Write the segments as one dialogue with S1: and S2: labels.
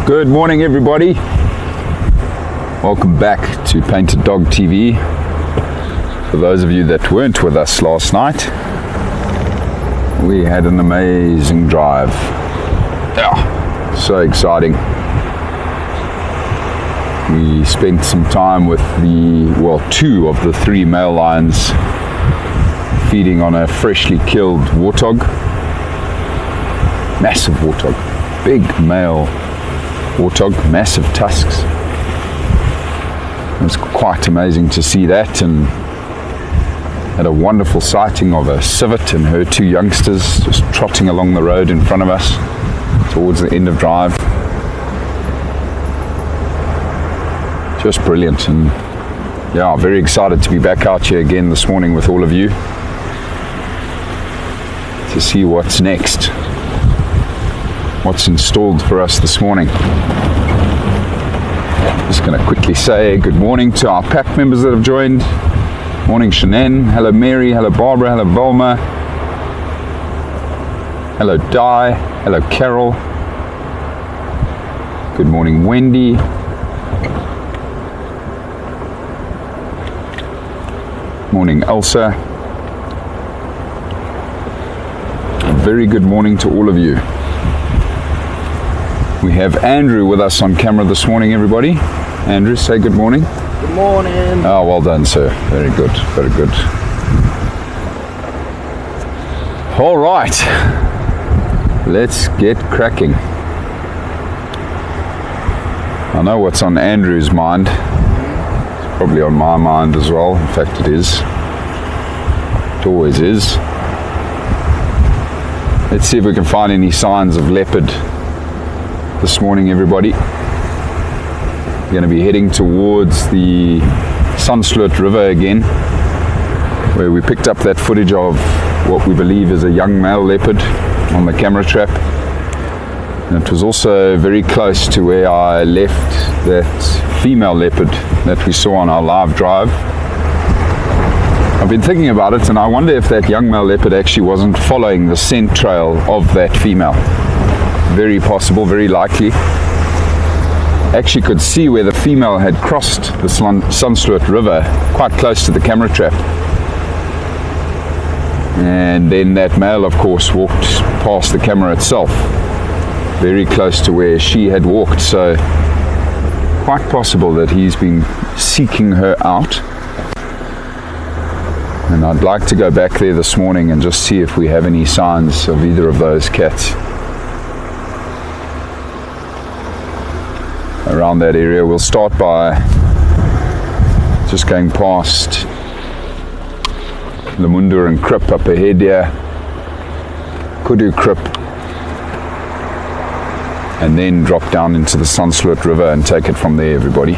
S1: Good morning, everybody. Welcome back to Painted Dog TV. For those of you that weren't with us last night, we had an amazing drive. Yeah, so exciting. We spent some time with two of the three male lions feeding on a freshly killed warthog. Massive warthog, big male warthog, massive tusks. It was quite amazing to see that, and had a wonderful sighting of a civet and her two youngsters just trotting along the road in front of us towards the end of drive. Just brilliant, and yeah, very excited to be back out here again this morning with all of you to see what's next, what's installed for us this morning. Just going to quickly say good morning to our pack members that have joined. Morning Shanann, hello Mary, hello Barbara, hello Velma, hello Di, hello Carol, good morning Wendy, morning Elsa. A very good morning to all of you. We have Andrew with us on camera this morning, everybody. Andrew, say good morning.
S2: Good morning.
S1: Oh, well done, sir. Very good, very good. All right, let's get cracking. I know what's on Andrew's mind. It's probably on my mind as well. In fact, it is. It always is. Let's see if we can find any signs of leopard this morning, everybody. We're going to be heading towards the Sunsloot River again. where we picked up that footage of what we believe is a young male leopard on the camera trap. And it was also very close to where I left that female leopard that we saw on our live drive. I've been thinking about it, and I wonder if that young male leopard actually wasn't following the scent trail of that female. Very possible, very likely. Actually could see where the female had crossed the Sunsloot River quite close to the camera trap. And then that male, of course, walked past the camera itself, very close to where she had walked. So quite possible that he's been seeking her out. And I'd like to go back there this morning and just see if we have any signs of either of those cats around that area. We'll start by just going past Lamunda and Krip up ahead here, Kudu Krip, and then drop down into the Sunsloot River and take it from there, everybody.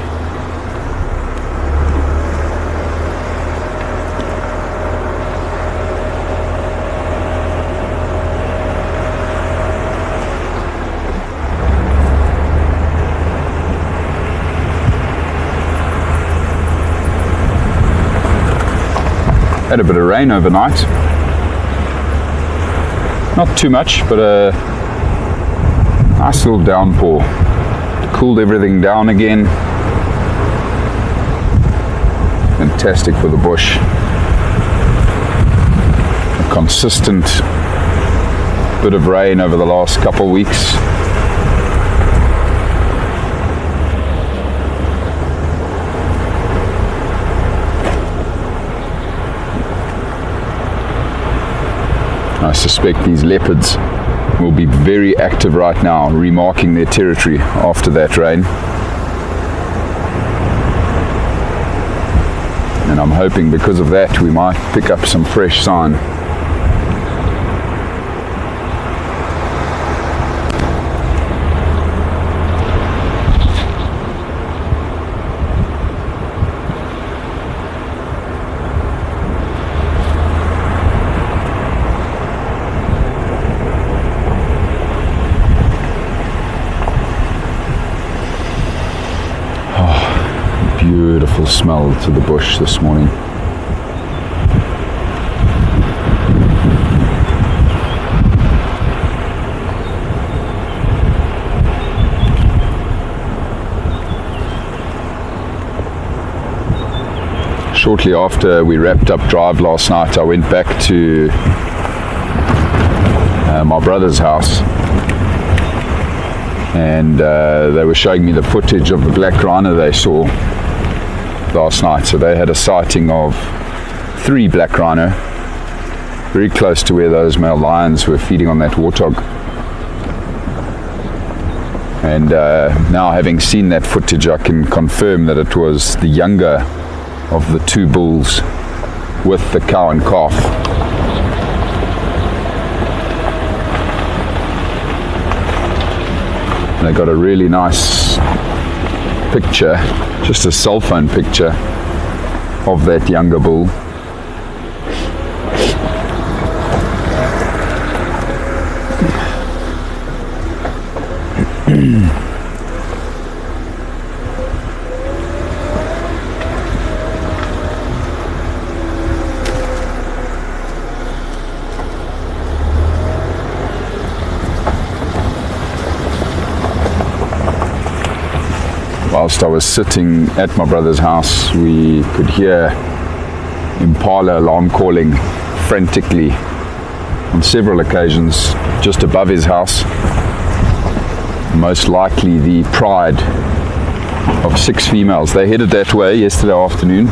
S1: Had a bit of rain overnight, not too much, but a nice little downpour. Cooled everything down again. Fantastic for the bush. A consistent bit of rain over the last couple of weeks. I suspect these leopards will be very active right now, remarking their territory after that rain. And I'm hoping because of that we might pick up some fresh sign. Beautiful smell to the bush this morning. Shortly after we wrapped up drive last night, I went back to my brother's house, and they were showing me the footage of the black rhino they saw last night. So they had a sighting of 3 black rhino very close to where those male lions were feeding on that warthog. And now, having seen that footage, I can confirm that it was the younger of the 2 bulls with the cow and calf. And they got a really nice picture, just a cell phone picture of that younger bull. Whilst I was sitting at my brother's house, we could hear impala alarm calling frantically on several occasions just above his house. Most likely the pride of 6 females. They headed that way yesterday afternoon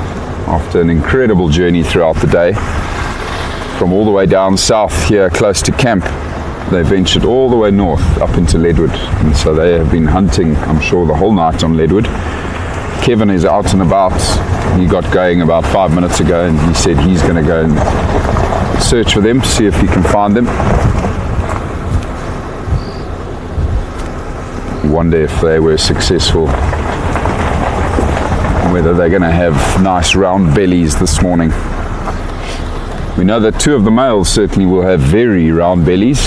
S1: after an incredible journey throughout the day. From all the way down south here close to camp, they ventured all the way north up into Leadwood, and so they have been hunting, I'm sure, the whole night on Leadwood. Kevin is out and about. He got going about 5 minutes ago, and he said he's going to go and search for them, see if he can find them. Wonder if they were successful, whether they're going to have nice round bellies this morning. We know that 2 of the males certainly will have very round bellies.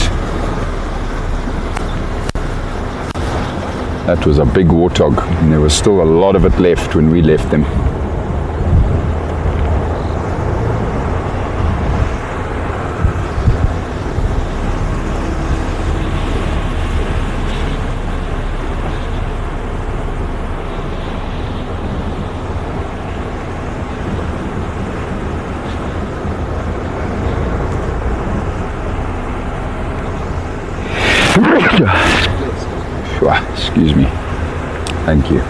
S1: That was a big warthog, and there was still a lot of it left when we left them. Excuse me. Thank you.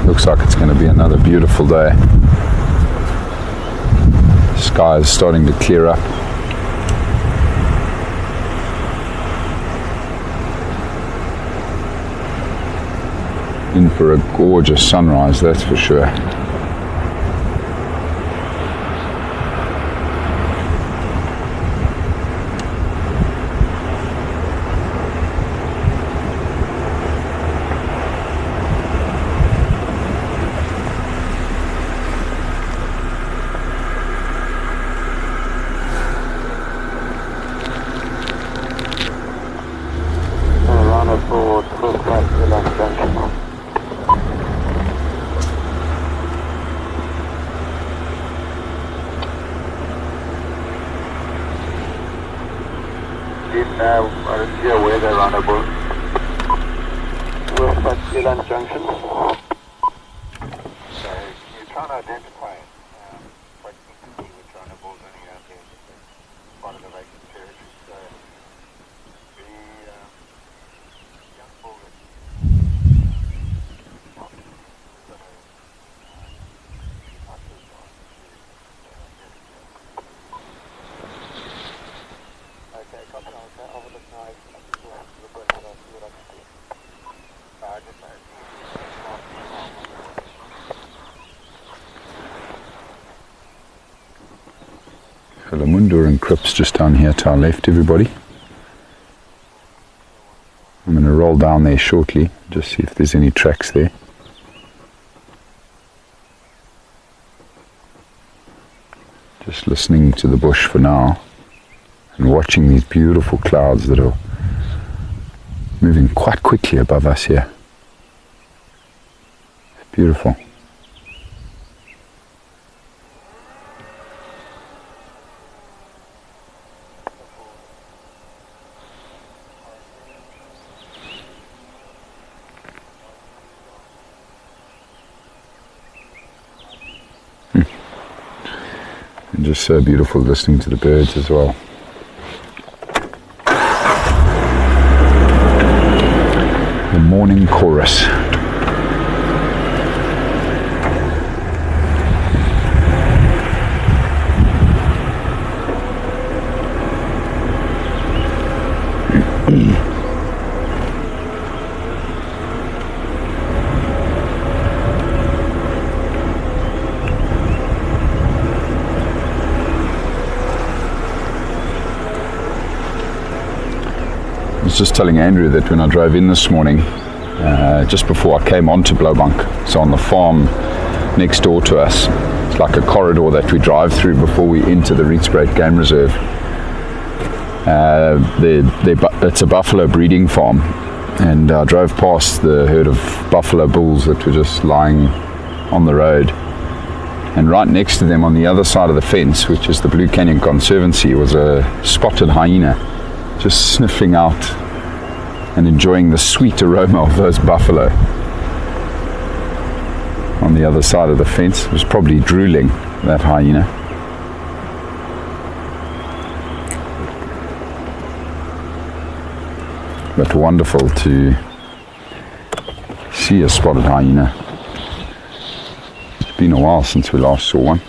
S1: Looks like it's going to be another beautiful day. The sky is starting to clear up. In for a gorgeous sunrise, that's for sure. And Crips just down here to our left, everybody. I'm going to roll down there shortly, just see if there's any tracks there. Just listening to the bush for now and watching these beautiful clouds that are moving quite quickly above us here. It's beautiful. Just so beautiful listening to the birds as well. The morning chorus. I was just telling Andrew that when I drove in this morning, just before I came onto Blaubank, so on the farm next door to us, it's like a corridor that we drive through before we enter the Rietspruit Game Reserve. It's a buffalo breeding farm, and I drove past the herd of buffalo bulls that were just lying on the road, and right next to them on the other side of the fence, which is the Blue Canyon Conservancy, was a spotted hyena just sniffing out and enjoying the sweet aroma of those buffalo. On the other side of the fence, it was probably drooling, that hyena. But wonderful to see a spotted hyena. It's been a while since we last saw one.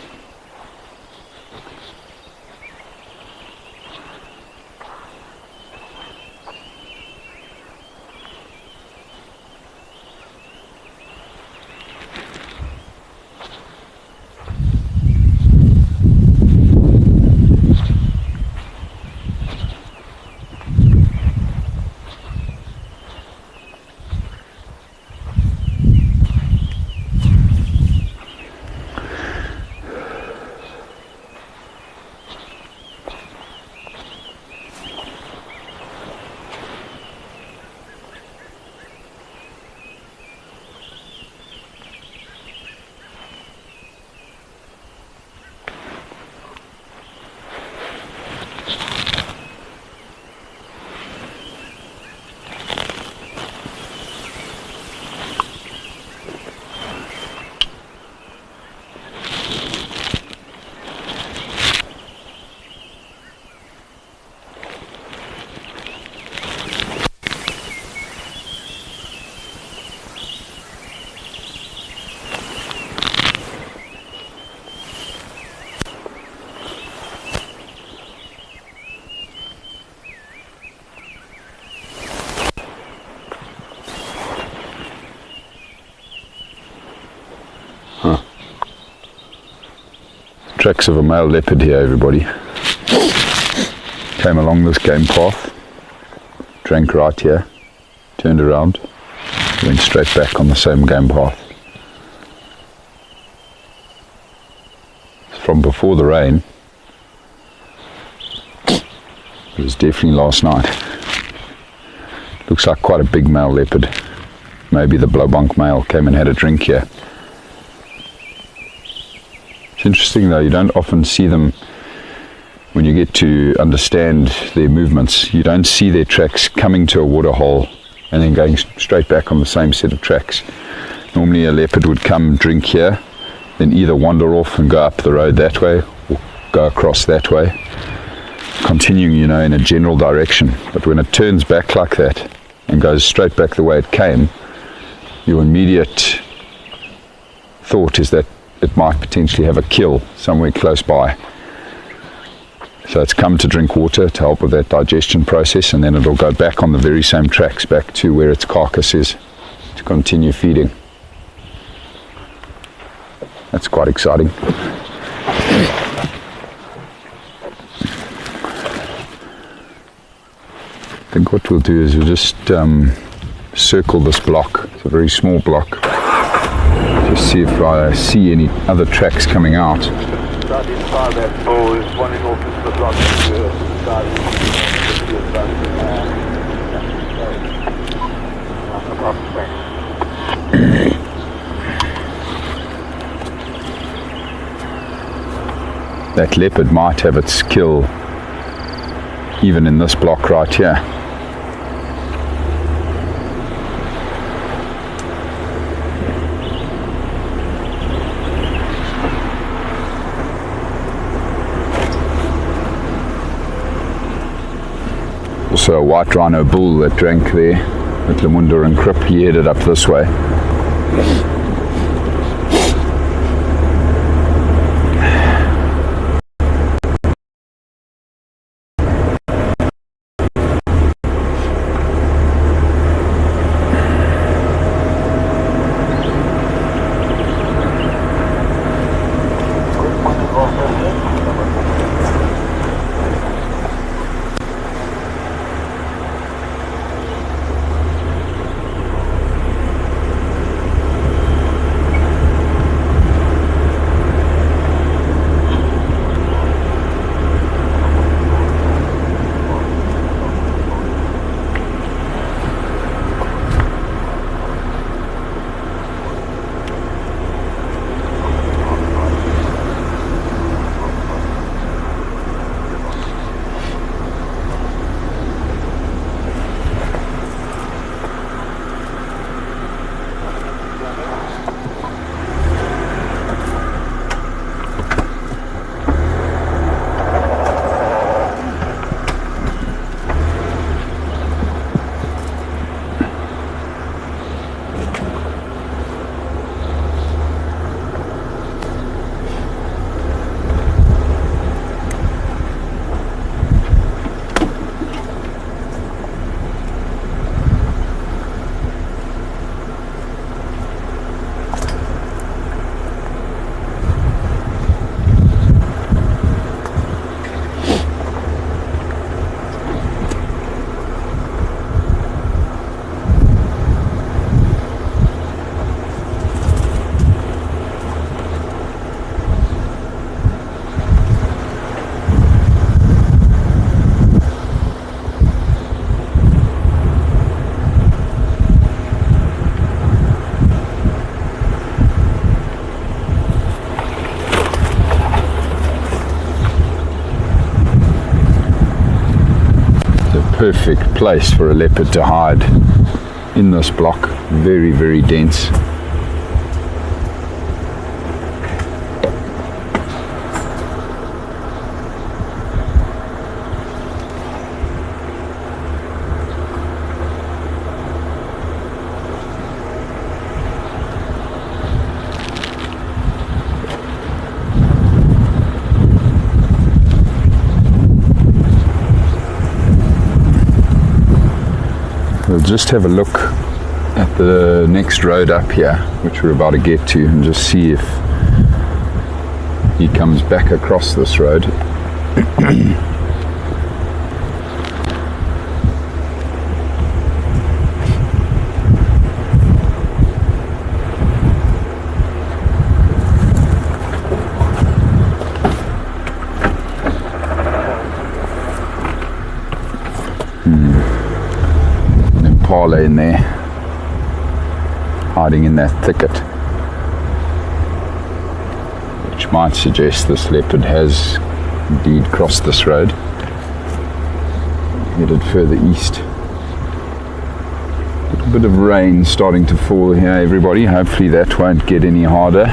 S1: Tracks of a male leopard here, everybody. Came along this game path, drank right here, turned around, went straight back on the same game path. It's from before the rain. It was definitely last night. Looks like quite a big male leopard. Maybe the Blaubank male came and had a drink here. It's interesting though, you don't often see them when you get to understand their movements. You don't see their tracks coming to a waterhole and then going straight back on the same set of tracks. Normally a leopard would come, drink here, then either wander off and go up the road that way or go across that way, continuing, in a general direction. But when it turns back like that and goes straight back the way it came, your immediate thought is that it might potentially have a kill somewhere close by. So it's come to drink water to help with that digestion process, and then it'll go back on the very same tracks back to where its carcass is to continue feeding. That's quite exciting. I think what we'll do is we'll just circle this block. It's a very small block. Just see if I see any other tracks coming out. That leopard might have its kill even in this block right here. Also a white rhino bull that drank there. At Lamunda and Krip, he headed up this way. Perfect place for a leopard to hide in this block. Very, very dense. We'll just have a look at the next road up here, which we're about to get to, and just see if he comes back across this road. Impala in there, hiding in that thicket, which might suggest this leopard has indeed crossed this road, headed further east. A little bit of rain starting to fall here, everybody. Hopefully that won't get any harder.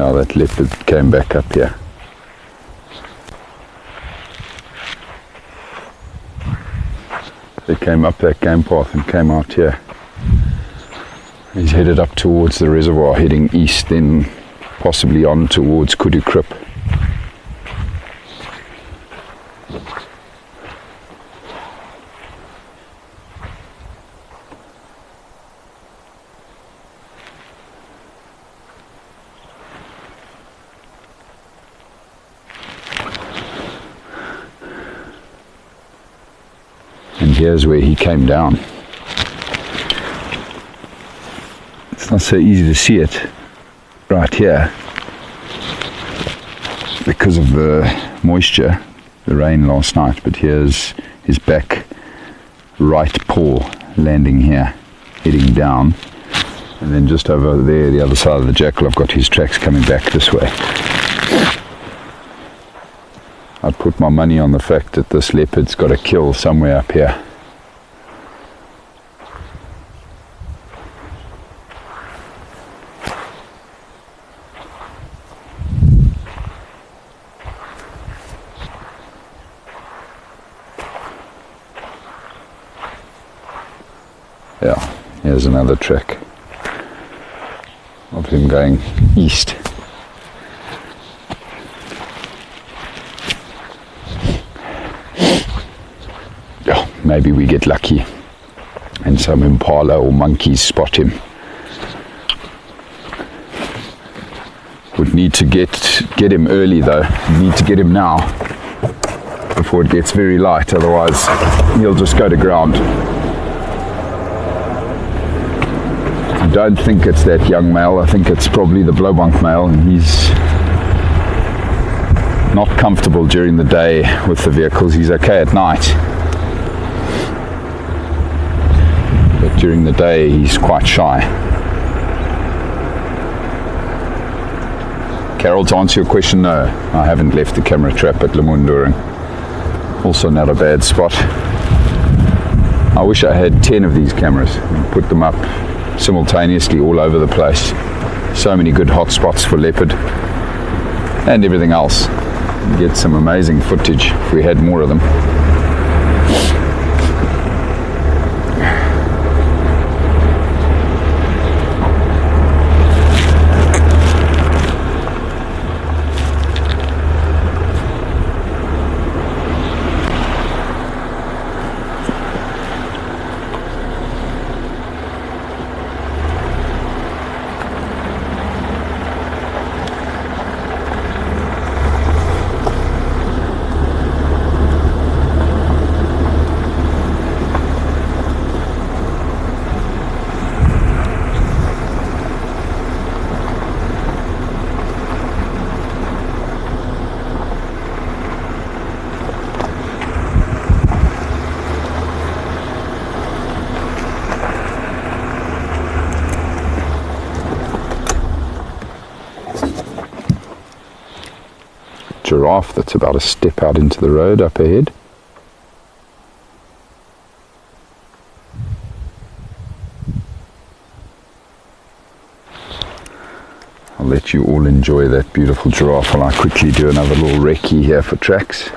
S1: Now that leopard came back up here. They came up that game path and came out here. He's headed up towards the reservoir, heading east, then possibly on towards Kudu Krip. And here's where he came down. It's not so easy to see it right here because of the moisture, the rain last night, but here's his back right paw landing here, heading down, and then just over there, the other side of the jackal, I've got his tracks coming back this way. I'd put my money on the fact that this leopard's got a kill somewhere up here. Yeah, here's another track of him going east. Yeah, maybe we get lucky and some impala or monkeys spot him. Would need to get him early though. Need to get him now before it gets very light, otherwise he'll just go to ground. I don't think it's that young male. I think it's probably the blowbunk male, and he's not comfortable during the day with the vehicles. He's okay at night, but during the day he's quite shy. Carol, to answer your question, no, I haven't left the camera trap at Lemunduring. Also not a bad spot. I wish I had 10 of these cameras and put them up simultaneously all over the place. So many good hot spots for leopard and everything else. Get some amazing footage if we had more of them. Giraffe that's about a step out into the road up ahead. I'll let you all enjoy that beautiful giraffe while I quickly do another little recce here for tracks.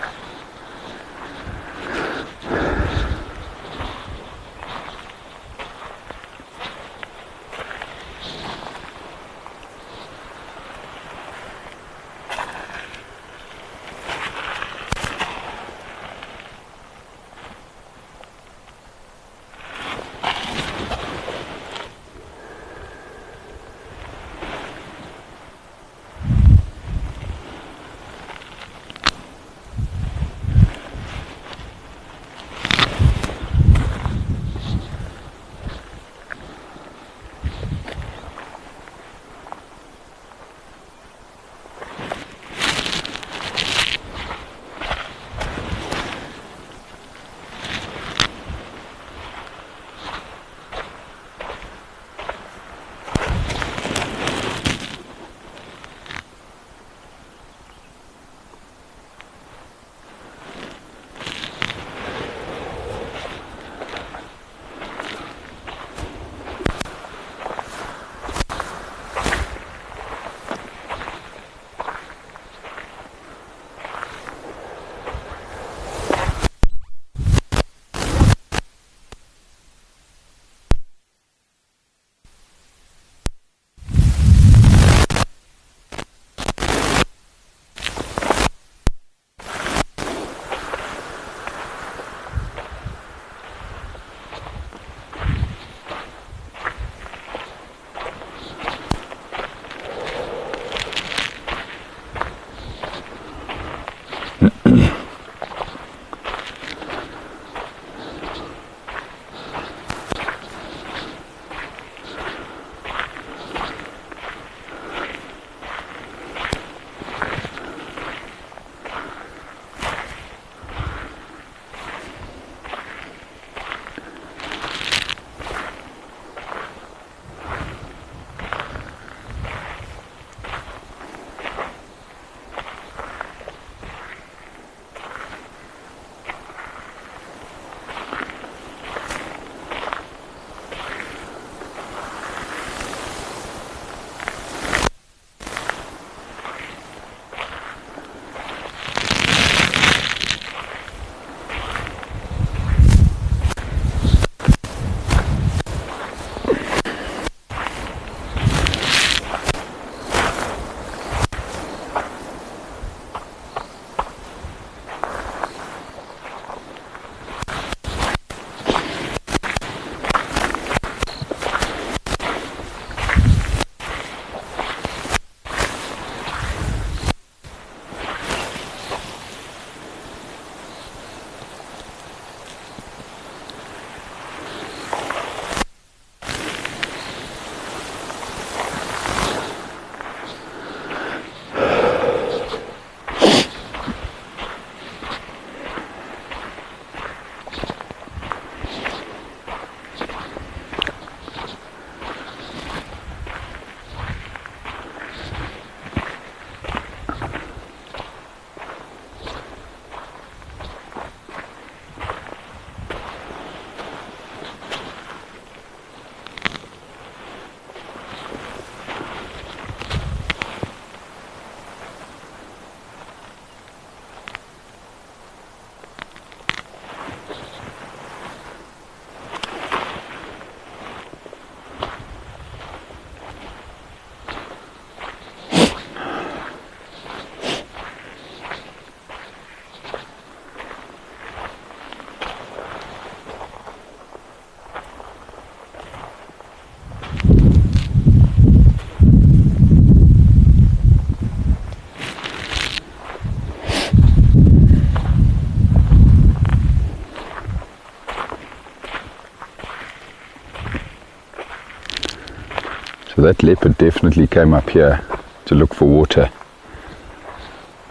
S1: that leopard definitely came up here to look for water.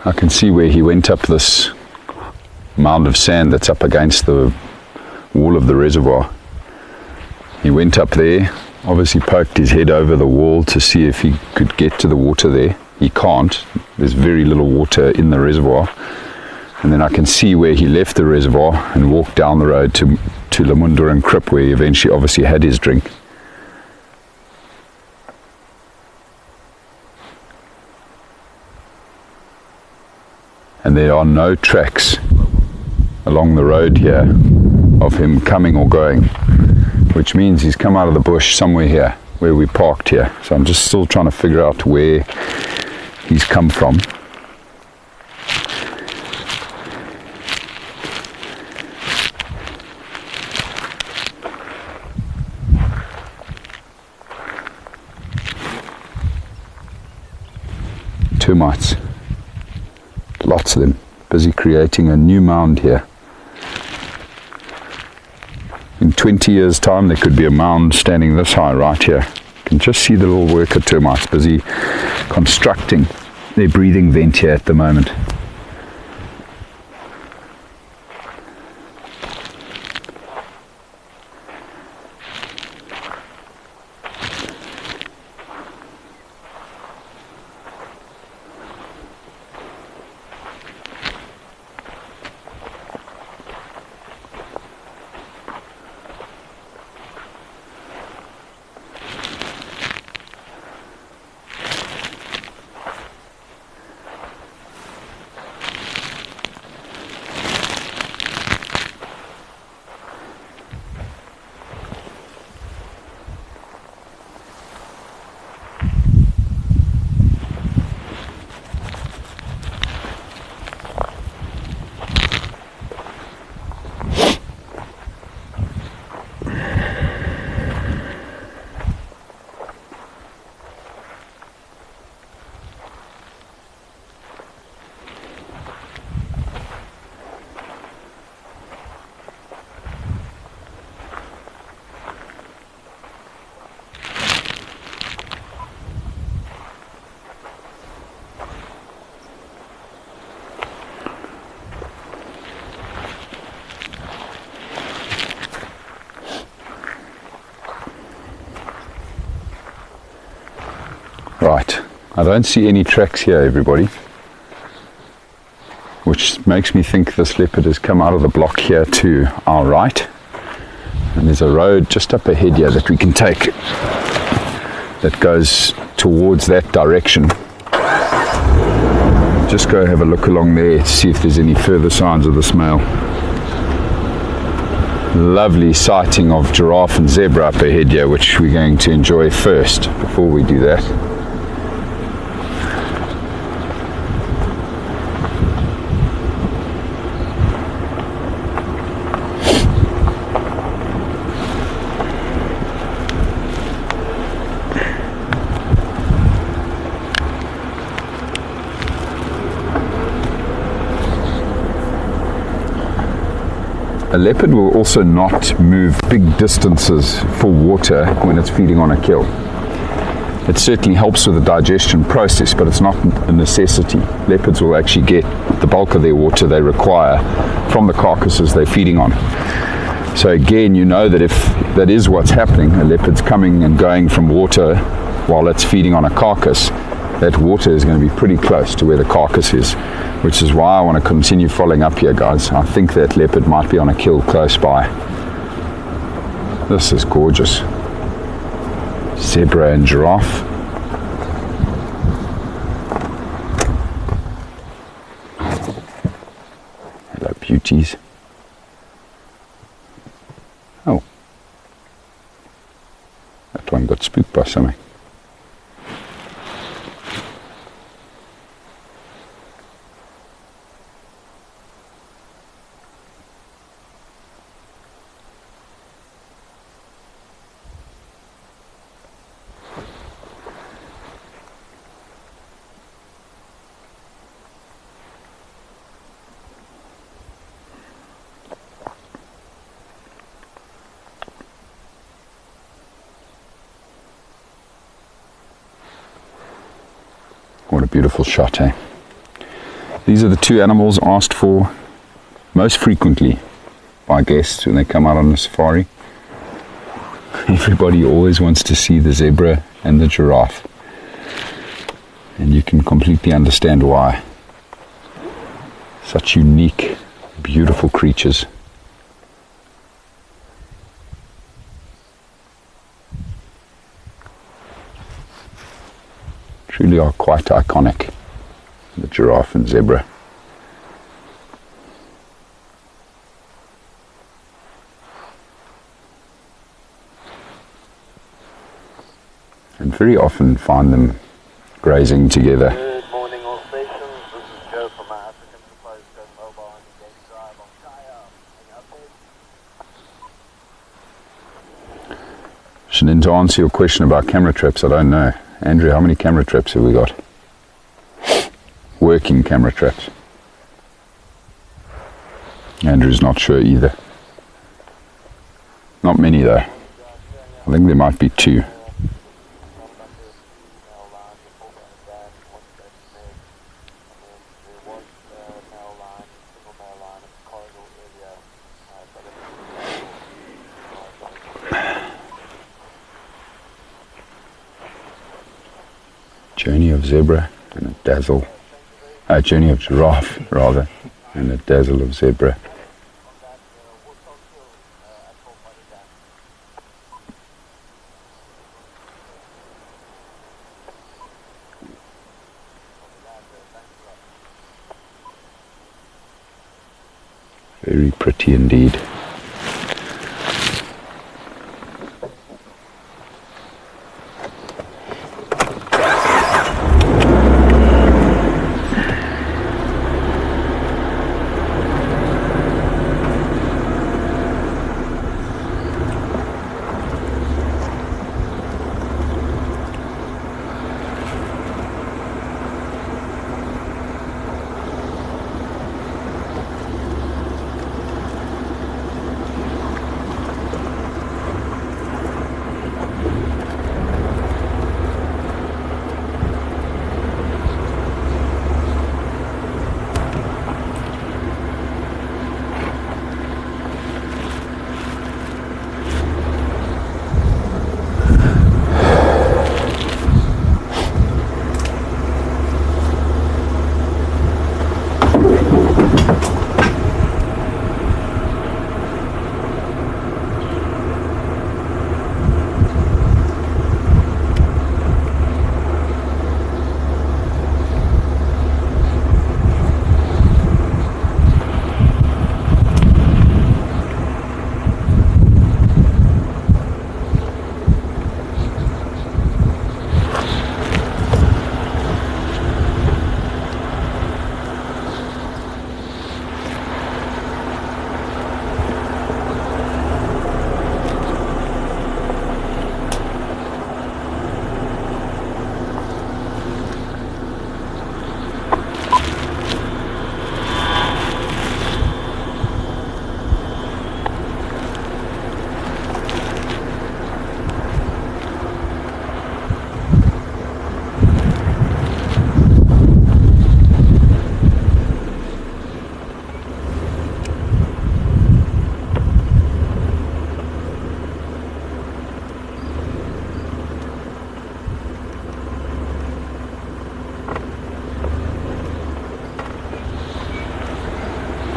S1: I can see where he went up this mound of sand that's up against the wall of the reservoir. He went up there, obviously poked his head over the wall to see if he could get to the water there. He can't. There's very little water in the reservoir. And then I can see where he left the reservoir and walked down the road to Lamunda and Krip, where he eventually obviously had his drink. And there are no tracks along the road here of him coming or going, which means he's come out of the bush somewhere here where we parked here. So I'm just still trying to figure out where he's come from. Termites, lots of them, busy creating a new mound here. In 20 years time there could be a mound standing this high right here. You can just see the little worker termites busy constructing their breathing vent here at the moment. Right, I don't see any tracks here, everybody, which makes me think this leopard has come out of the block here to our right, and there's a road just up ahead here that we can take that goes towards that direction. Just go have a look along there to see if there's any further signs of this male. Lovely sighting of giraffe and zebra up ahead here, which we're going to enjoy first before we do that. A leopard will also not move big distances for water when it's feeding on a kill. It certainly helps with the digestion process, but it's not a necessity. Leopards will actually get the bulk of their water they require from the carcasses they're feeding on. So again, you know that if that is what's happening, a leopard's coming and going from water while it's feeding on a carcass, that water is going to be pretty close to where the carcass is, which is why I want to continue following up here, guys. I think that leopard might be on a kill close by. This is gorgeous. Zebra and giraffe. Hello, beauties. Oh. That one got spooked by something. beautiful shot, eh? These are the two animals asked for most frequently by guests when they come out on a safari. Everybody always wants to see the zebra and the giraffe, and you can completely understand why. Such unique, beautiful creatures. Truly are quite iconic, the giraffe and zebra. And very often find them grazing together.
S2: Good morning, all stations. This is Joe from my African Supplies Go Mobile and Game Drive on Kaya. Any updates?
S1: And then to answer your question about camera traps, I don't know. Andrew, how many camera traps have we got? Working camera traps. Andrew's not sure either. Not many though. I think there might be 2. Journey of zebra and a dazzle. Journey of giraffe rather, and a dazzle of zebra. Very pretty indeed.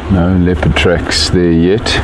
S1: No leopard tracks there yet.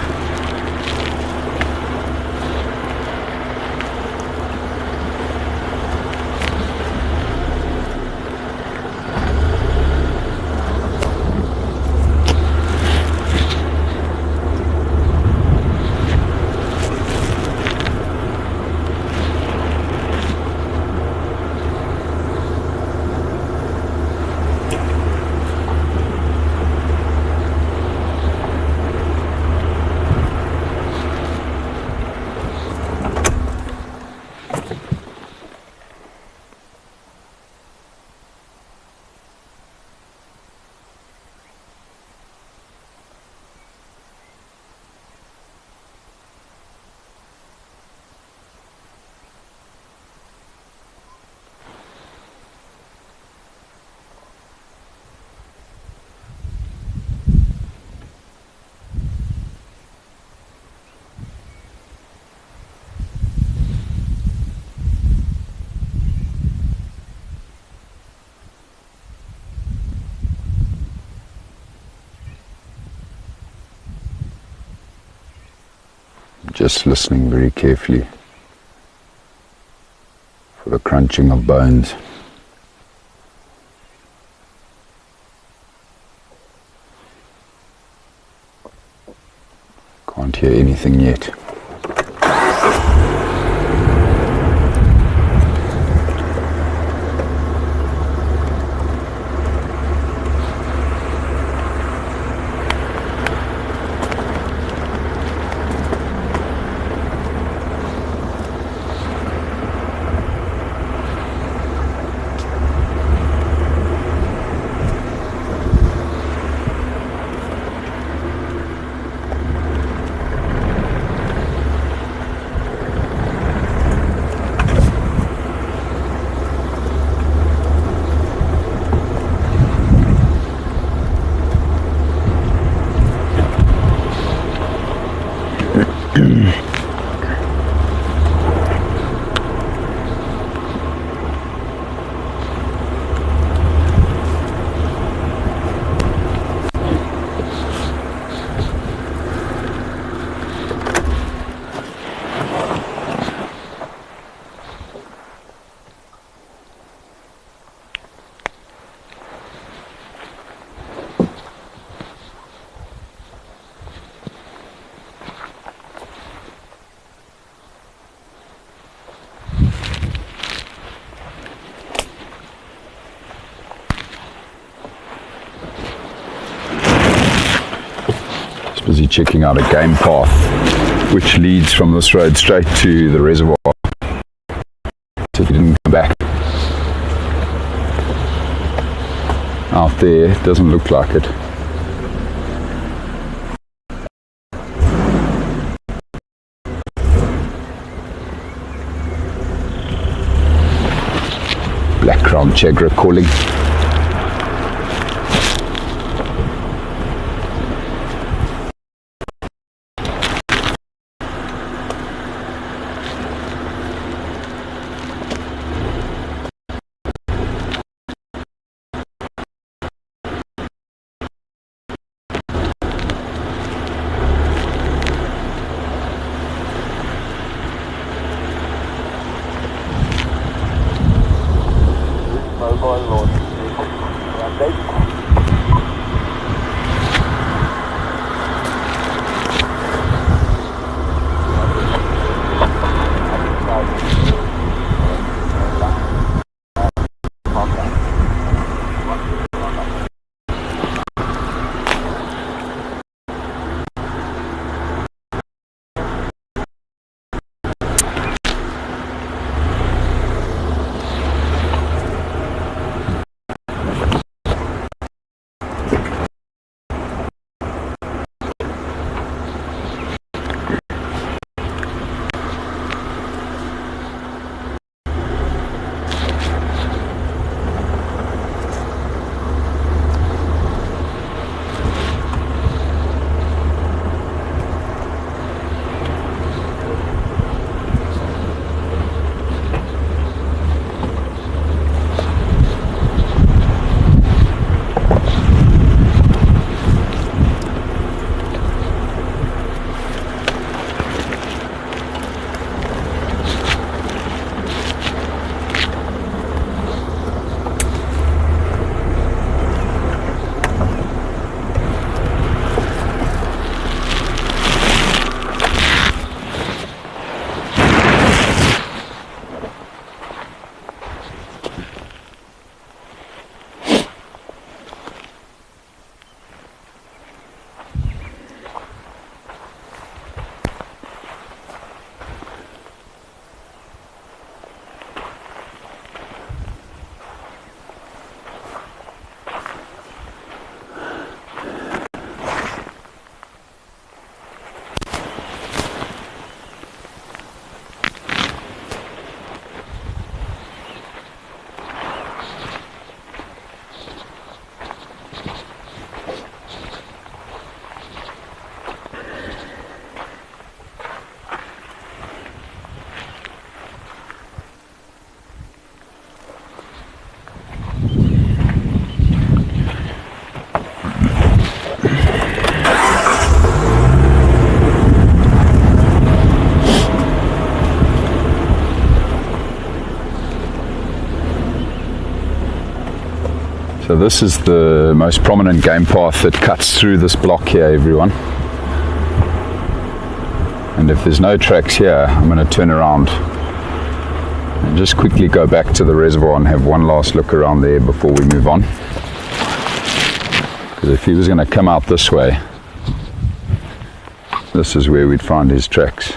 S1: just listening very carefully for the crunching of bones. Can't hear anything yet. Busy checking out a game path which leads from this road straight to the reservoir. So he didn't come back. Out there, it doesn't look like it. Black-crowned chegra calling.
S2: Mobile launch.
S1: So this is the most prominent game path that cuts through this block here, everyone. And if there's no tracks here, I'm going to turn around and just quickly go back to the reservoir and have one last look around there before we move on. Because if he was going to come out this way, this is where we'd find his tracks.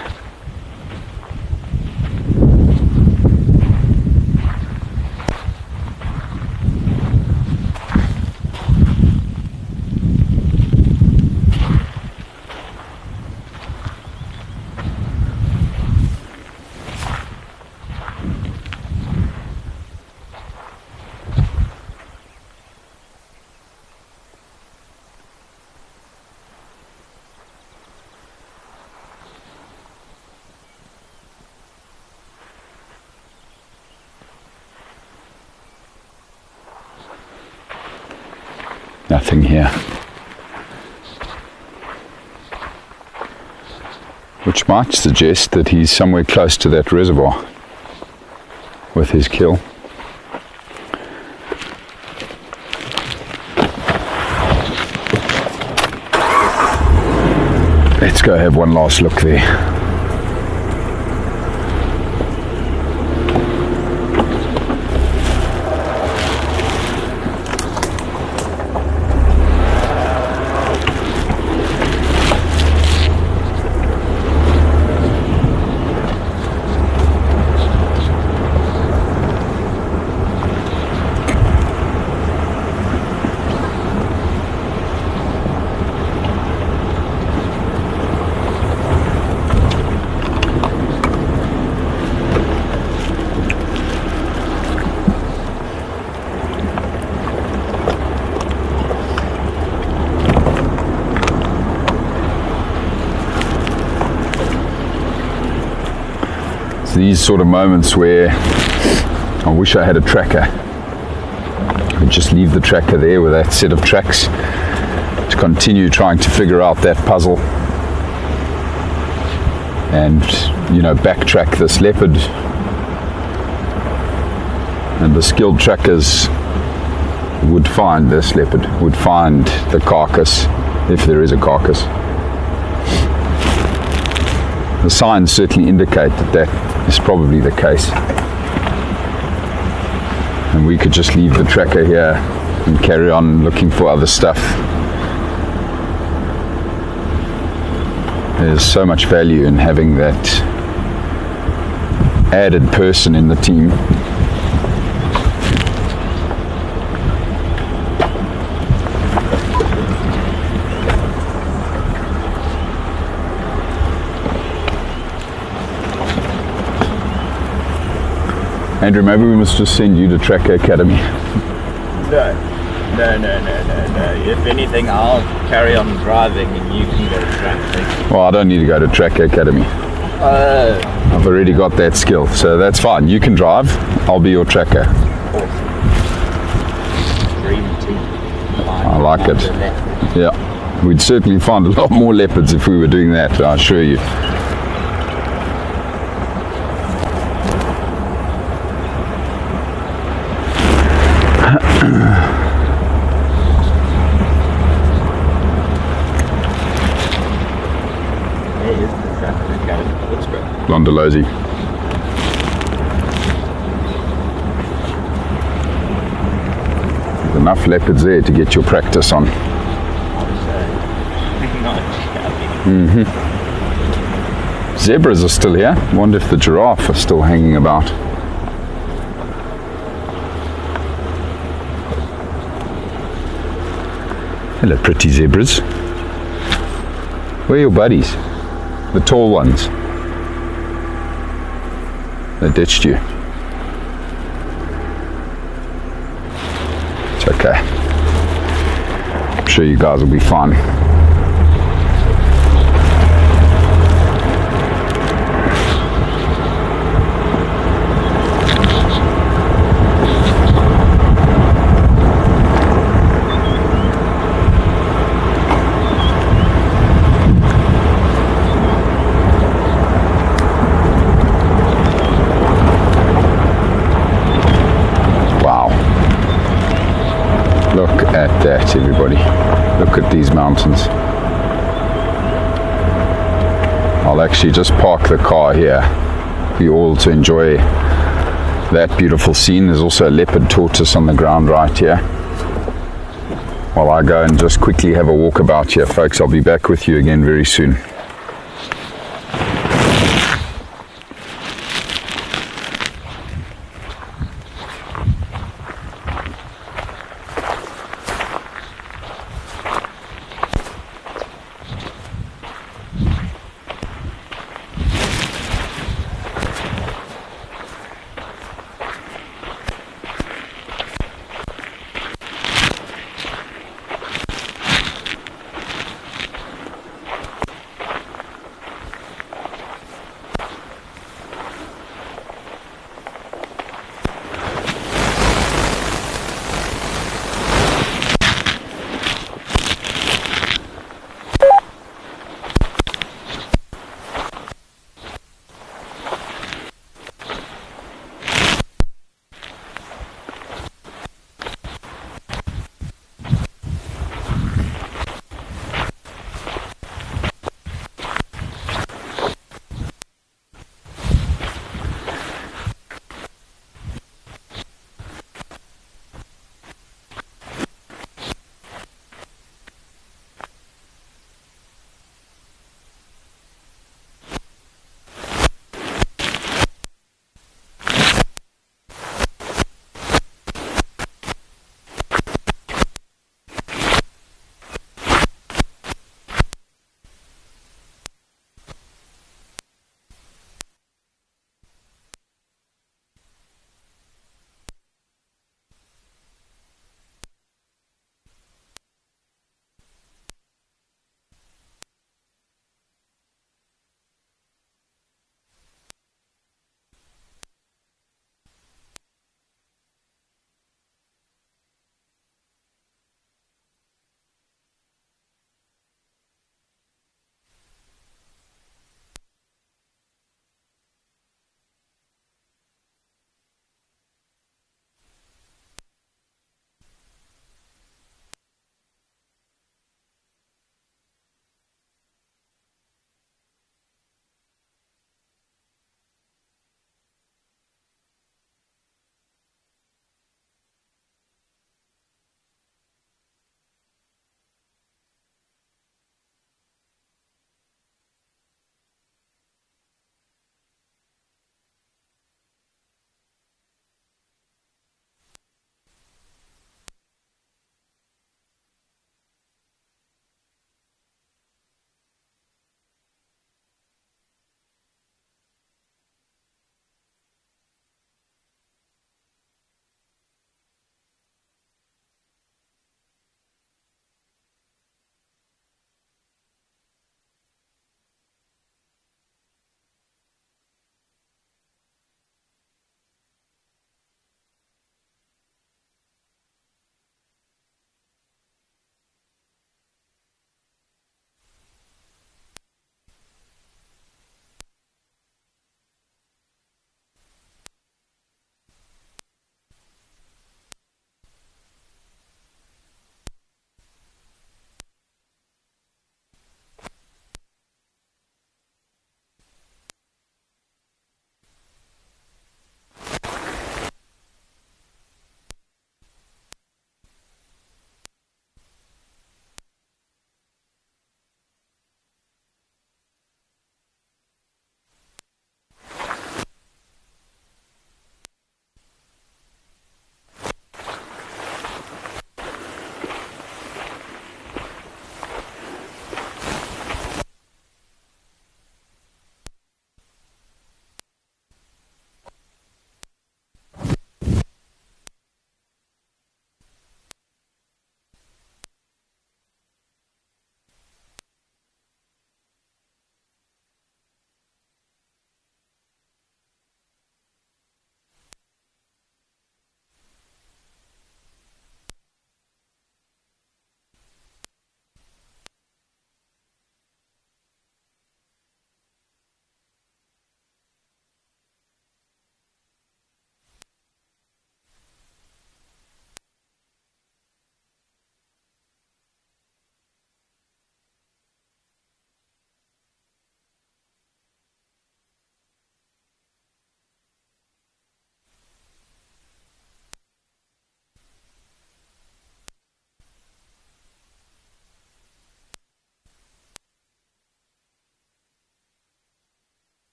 S1: Nothing here. Which might suggest that he's somewhere close to that reservoir with his kill. Let's go have one last look there. These sort of moments where I wish I had a tracker. I'd just leave the tracker there with that set of tracks to continue trying to figure out that puzzle and, you know, backtrack this leopard. And the skilled trackers would find this leopard, would find the carcass, if there is a carcass. The signs certainly indicate that that is probably the case. And we could just leave the tracker here and carry on looking for other stuff. There's so much value in having that added person in the team. Andrew, maybe we must just send you to Tracker Academy.
S3: No. If anything, I'll carry on driving and you can go to tracking.
S1: Well, I don't need to go to Tracker Academy. I've already got that skill, so that's fine. You can drive, I'll be your tracker.
S3: Awesome. Dream team.
S1: I like it. Yeah, we'd certainly find a lot more leopards if we were doing that, I assure you. Londolozi. There's enough leopards there to get your practice on. Zebras are still here. I wonder if the giraffe are still hanging about. Hello, pretty zebras. Where are your buddies? The tall ones. They ditched you. It's okay. I'm sure you guys will be fine. these mountains. I'll actually just park the car here for you all to enjoy that beautiful scene. There's also a leopard tortoise on the ground right here. While I go and just quickly have a walk about here, folks, I'll be back with you again very soon.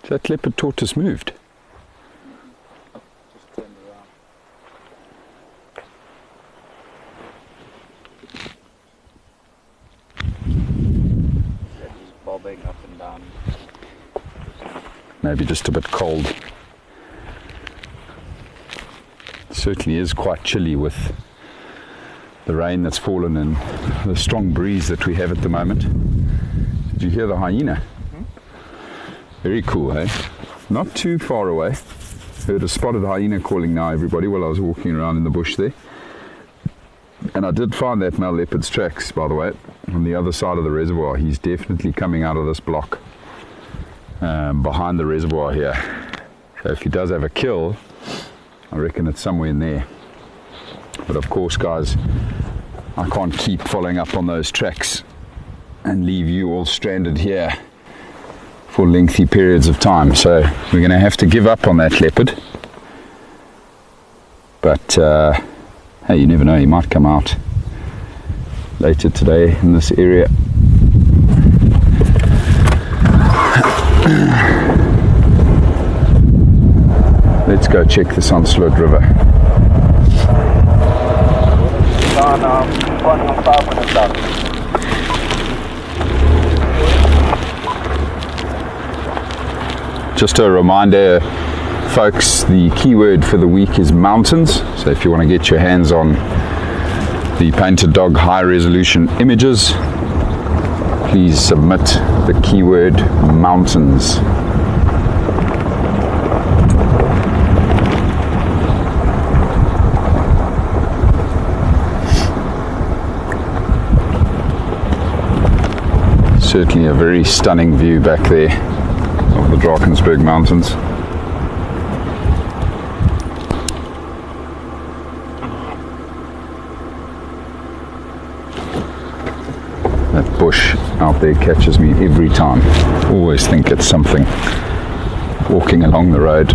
S1: That leopard tortoise moved.
S3: Just turned around. Yeah, just bobbing up and down.
S1: Maybe just a bit cold. Certainly is quite chilly with the rain that's fallen and the strong breeze that we have at the moment. Did you hear the hyena? Very cool, hey? Not too far away. Heard a spotted hyena calling now, everybody, while I was walking around in the bush there. And I did find that male leopard's tracks, by the way, on the other side of the reservoir. He's definitely coming out of this block behind the reservoir here. So if he does have a kill, I reckon it's somewhere in there. But of course, guys, I can't keep following up on those tracks and leave you all stranded here for lengthy periods of time. So we're going to have to give up on that leopard. But hey, you never know, he might come out later today in this area. Let's go check the Sunslot River. Just a reminder, folks, the keyword for the week is mountains. So if you want to get your hands on the Painted Dog high resolution images, please submit the keyword mountains. Certainly a very stunning view back there of the Drakensberg Mountains. That bush out there catches me every time. Always think it's something walking along the road.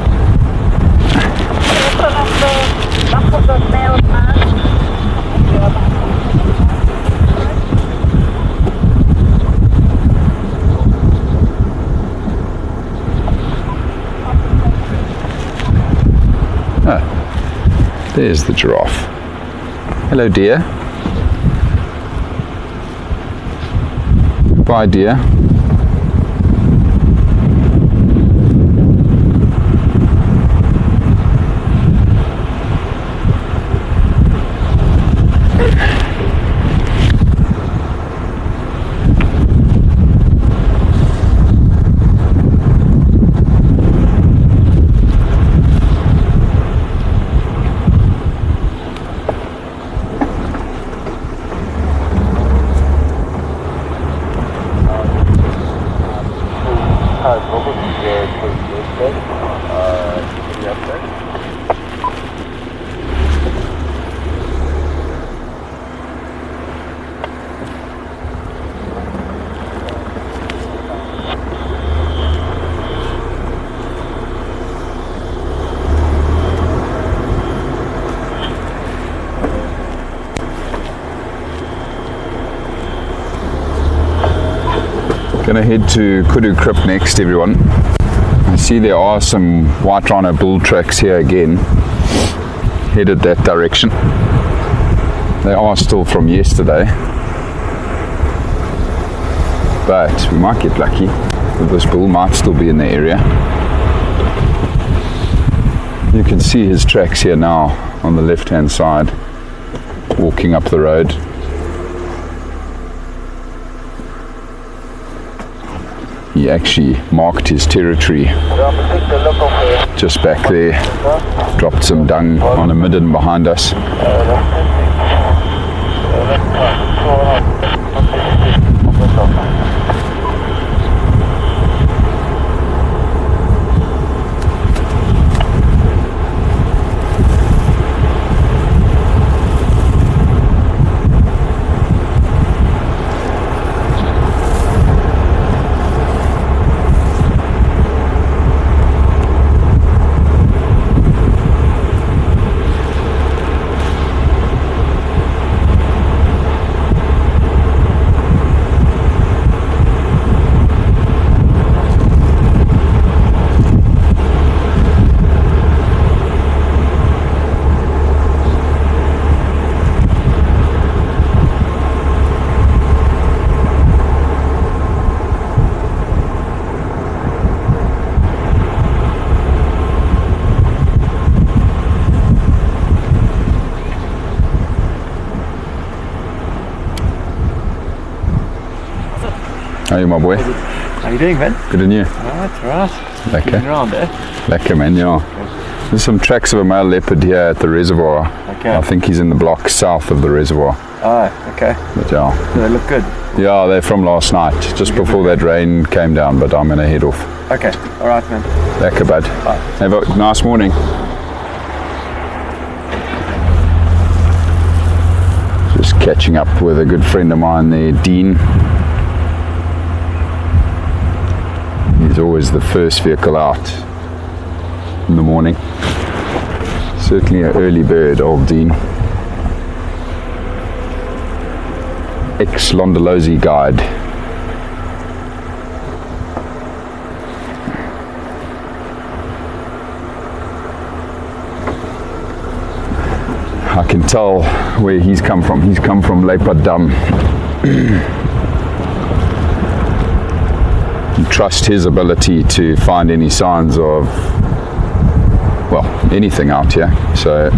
S1: Ah, there's the giraffe. Hello, dear. Bye, dear. Gonna head to Kudu Crypt next, everyone. I see there are some white rhino bull tracks here again, headed that direction. They are still from yesterday, but we might get lucky. This bull might still be in the area. You can see his tracks here now on the left hand side, walking up the road. He actually marked his territory just back there, dropped some dung on a midden behind us. How are you, my boy?
S3: How you doing, man?
S1: Good and you?
S3: Alright.
S1: Lekker.
S3: Getting around, eh?
S1: Lekker, man, yeah. There's some tracks of a male leopard here at the reservoir.
S3: Okay.
S1: I think he's in the block south of the reservoir.
S3: Ah, okay.
S1: But yeah.
S3: So they look good.
S1: Yeah, they're from last night, just before that rain came down, but I'm going to head off.
S3: Okay. Alright, man.
S1: Lekker, bud.
S3: Bye.
S1: Have a nice morning. Just catching up with a good friend of mine there, Dean. He's always the first vehicle out in the morning. Certainly an early bird, old Dean. Ex-Londolozi guide. I can tell where he's come from. He's come from Leoparddam. Trust his ability to find any signs of, well, anything out here. So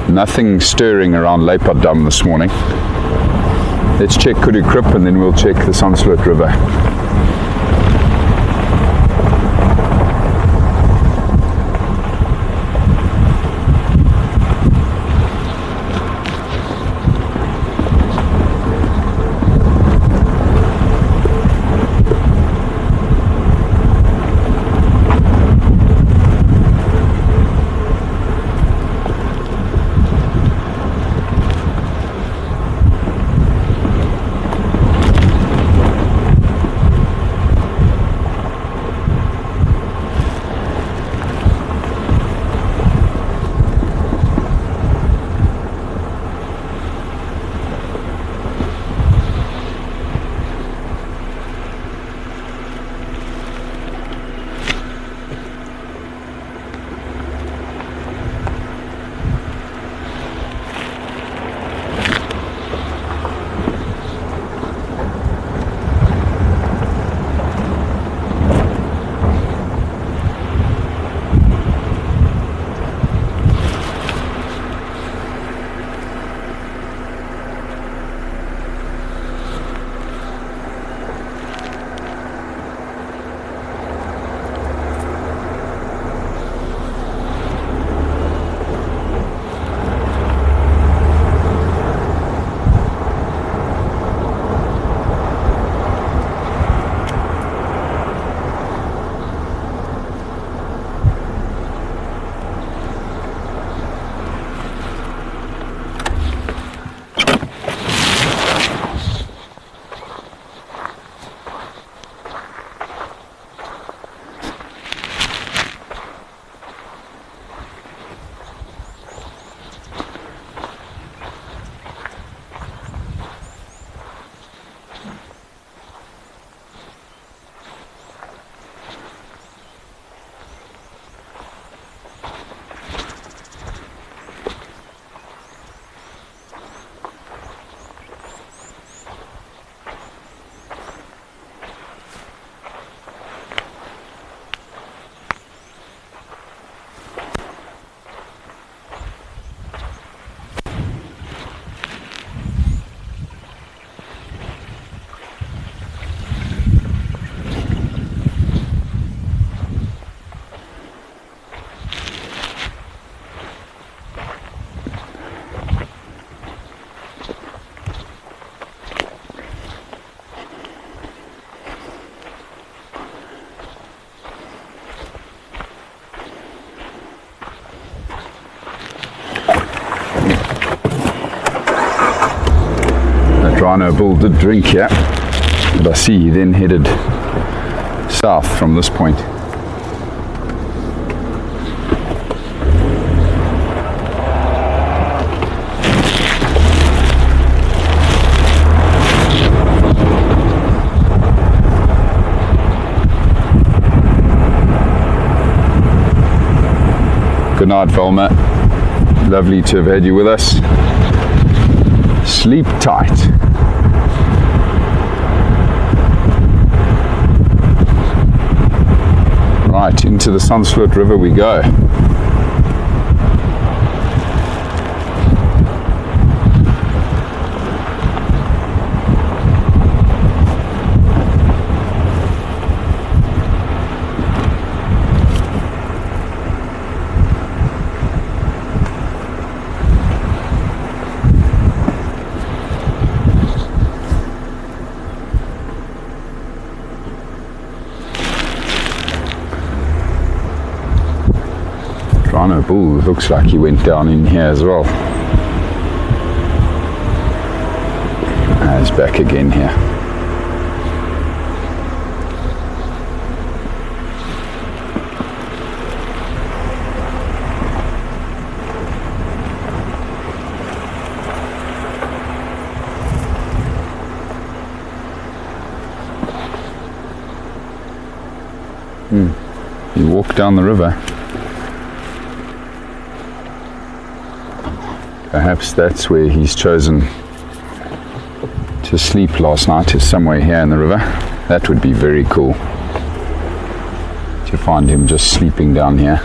S1: nothing stirring around Leoparddam this morning. Let's check Kudu Krip and then we'll check the Sunsloot River. Rhino bull did drink here, but I see he then headed south from this point. Good night, Velma. Lovely to have had you with us. Sleep tight. Right, into the Sunsloot River we go. rhino bull looks like he went down in here as well. He's back again here. He walked down the river. Perhaps that's where he's chosen to sleep last night, is somewhere here in the river. That would be very cool to find him just sleeping down here.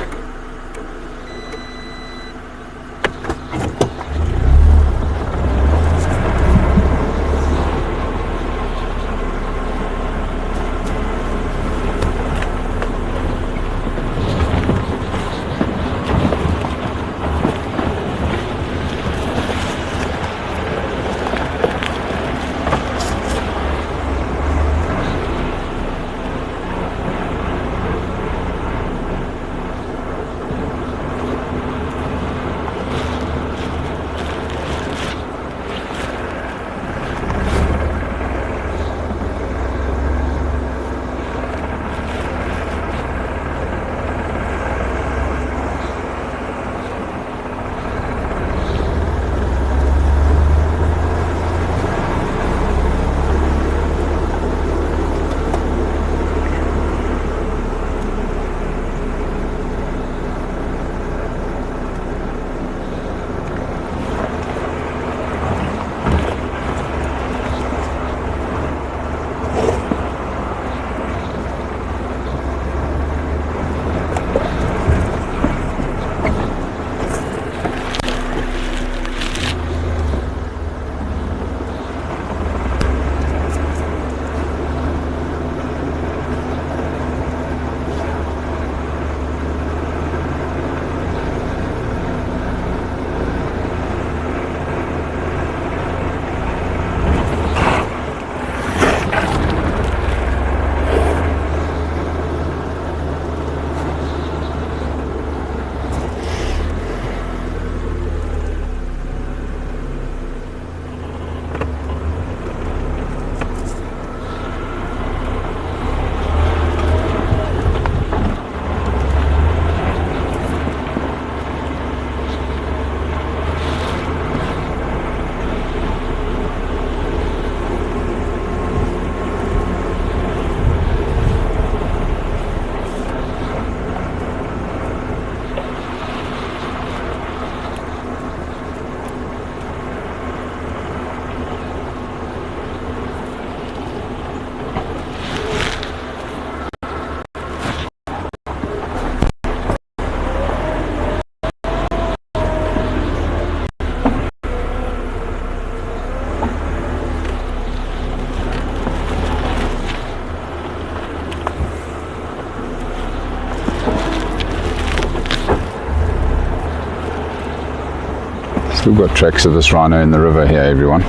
S1: Still got tracks of this rhino in the river here, everyone.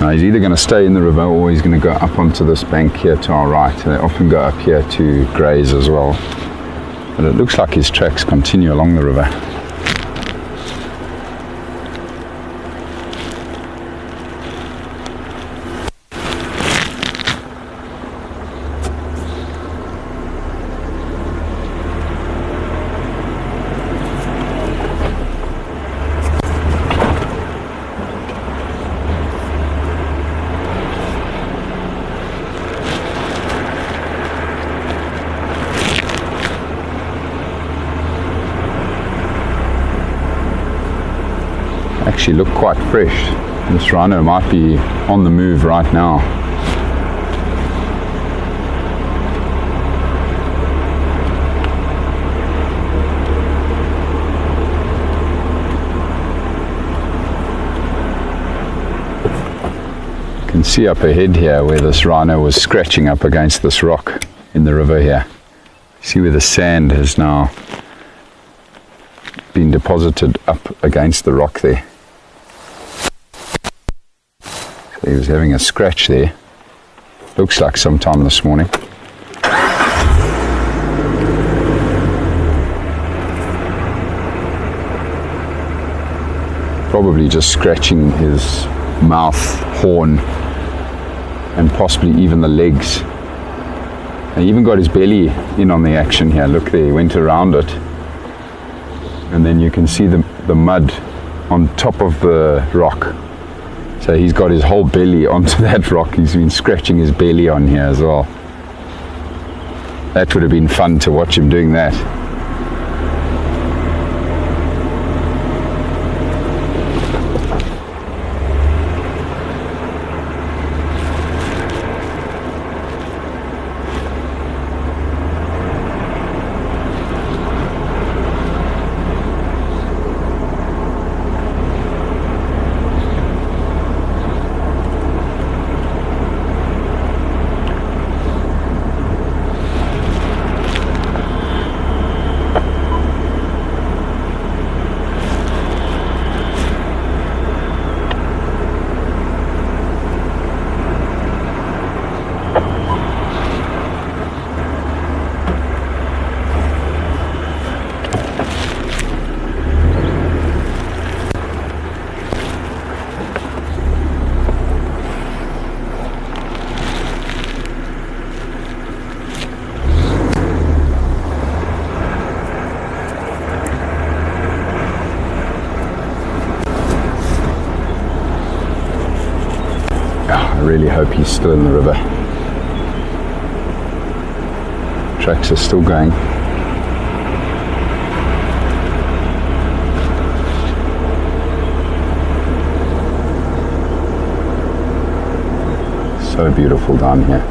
S1: Now he's either going to stay in the river or he's going to go up onto this bank here to our right. They often go up here to graze as well. But it looks like his tracks continue along the river. Actually look quite fresh. This rhino might be on the move right now. You can see up ahead here where this rhino was scratching up against this rock in the river here. See where the sand has now been deposited up against the rock there. He was having a scratch there. Looks like sometime this morning. Probably just scratching his mouth, horn, and possibly even the legs. And he even got his belly in on the action here. Look there, he went around it. And then you can see the mud on top of the rock. So he's got his whole belly onto that rock. He's been scratching his belly on here as well. That would have been fun to watch him doing that. I really hope he's still in the river. Tracks are still going. So beautiful down here.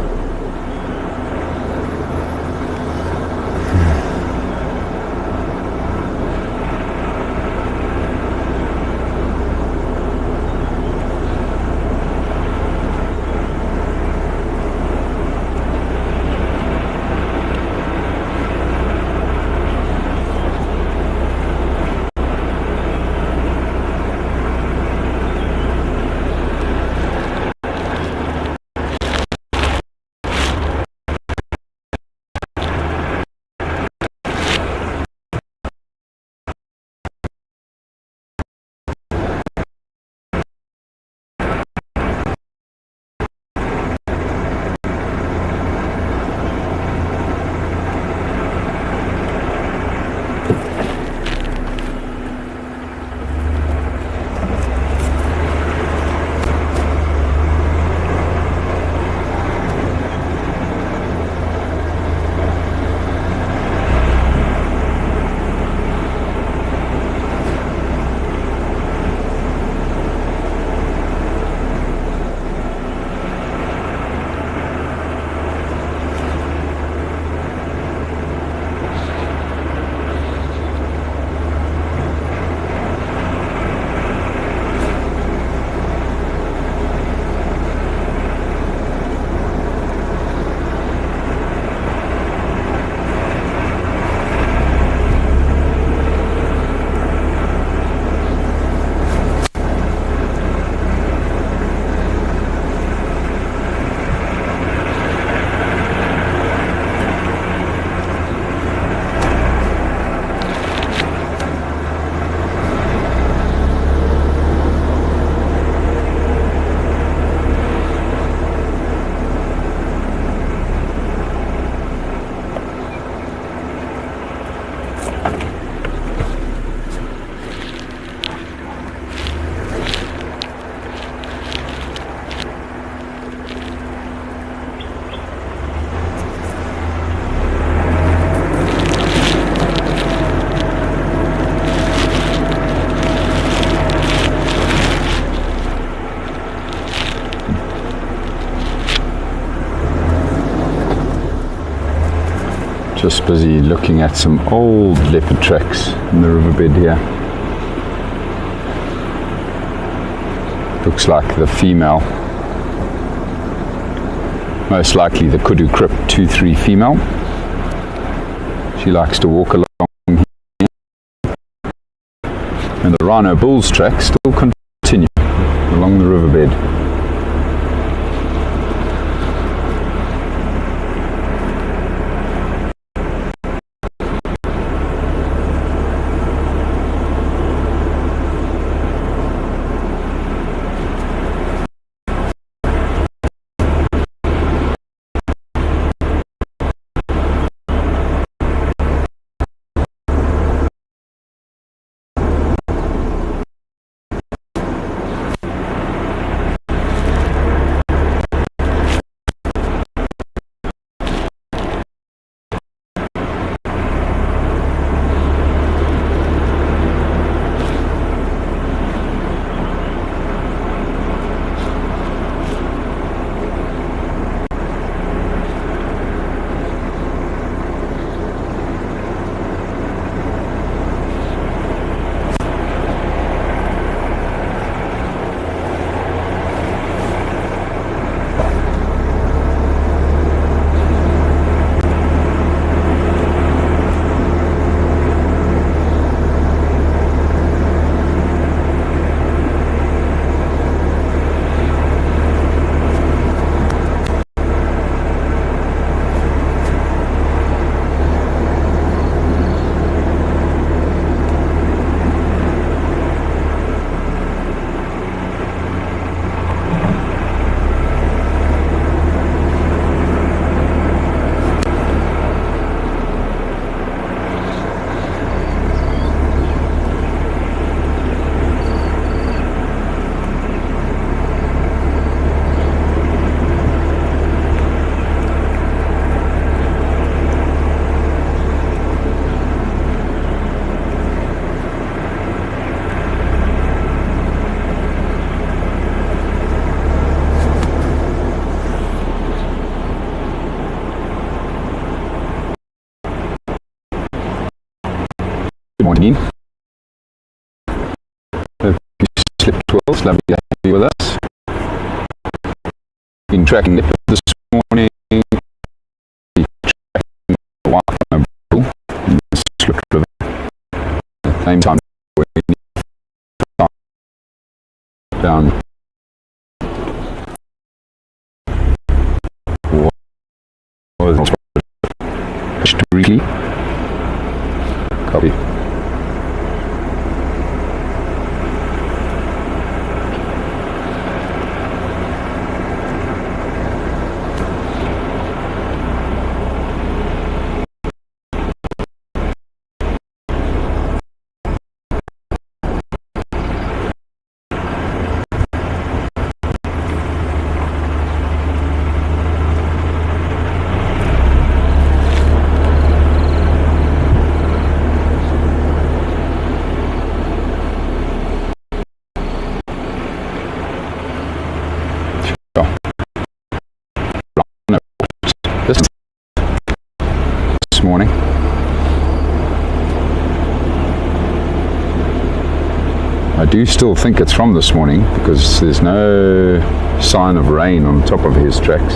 S1: Just busy looking at some old leopard tracks in the riverbed here. Looks like the female, most likely the kudu crip 2-3 female. She likes to walk along here. And the rhino bull's tracks still continue along the riverbed. Good morning. Hope you slept well. It's lovely to have you with us. Been tracking leopard this morning. Tracking the white Poole in the Rietspruit River. At the same time, we down was pushed briefly. Copy. This morning. I do still think it's from this morning because there's no sign of rain on top of his tracks.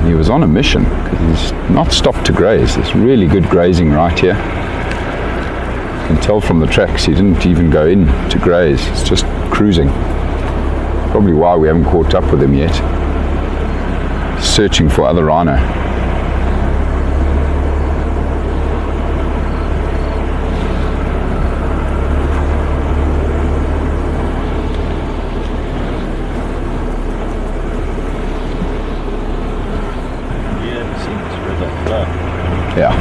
S1: He was on a mission because he's not stopped to graze. There's really good grazing right here. You can tell from the tracks he didn't even go in to graze. It's just cruising. Probably why we haven't caught up with him yet. Searching for other rhino.
S3: Yeah, it seems river flow.
S1: Yeah.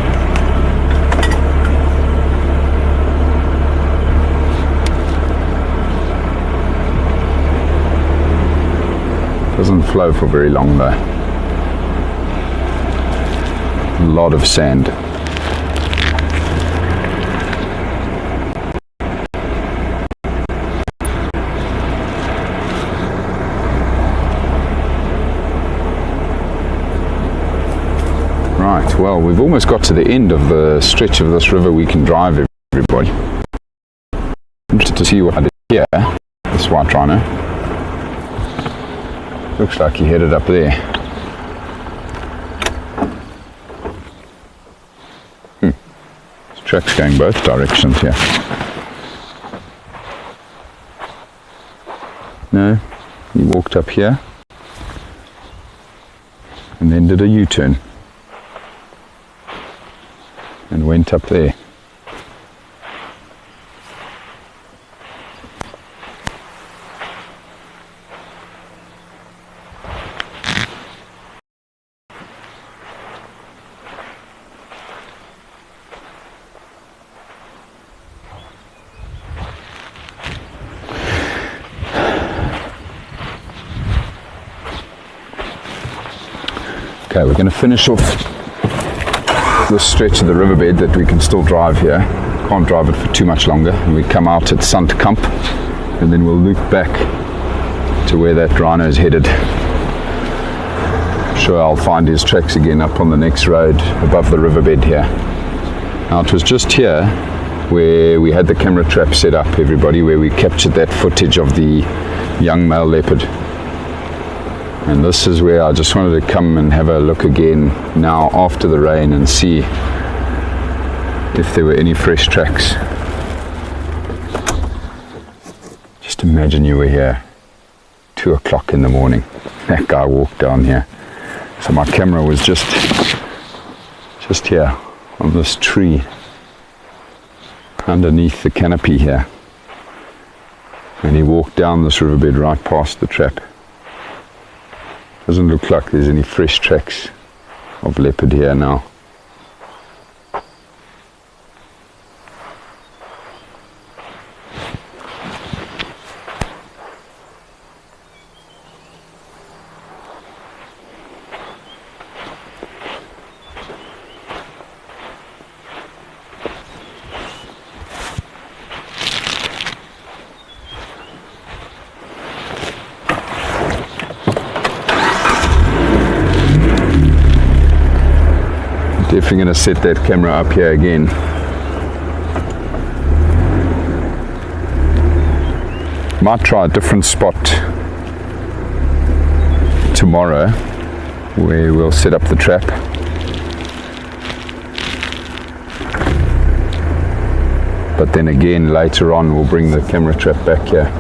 S1: Doesn't flow for very long though. A lot of sand. Right, well, we've almost got to the end of the stretch of this river we can drive, everybody. Interested to see what I did here, this white rhino. Looks like he headed up there. Track's going both directions here. No, he walked up here and then did a U-turn and went up there. Okay, we're going to finish off this stretch of the riverbed that we can still drive here. Can't drive it for too much longer. And we come out at Sandkamp and then we'll loop back to where that rhino is headed. I'm sure I'll find his tracks again up on the next road above the riverbed here. Now it was just here where we had the camera trap set up, everybody, where we captured that footage of the young male leopard. And this is where I just wanted to come and have a look again now after the rain and see if there were any fresh tracks. Just imagine you were here 2 o'clock in the morning. That guy walked down here. So my camera was just here on this tree underneath the canopy here. And he walked down this riverbed right past the trap. Doesn't look like there's any fresh tracks of leopard here now. if we're going to set that camera up here again. Might try a different spot tomorrow where we'll set up the trap. But then again later on we'll bring the camera trap back here.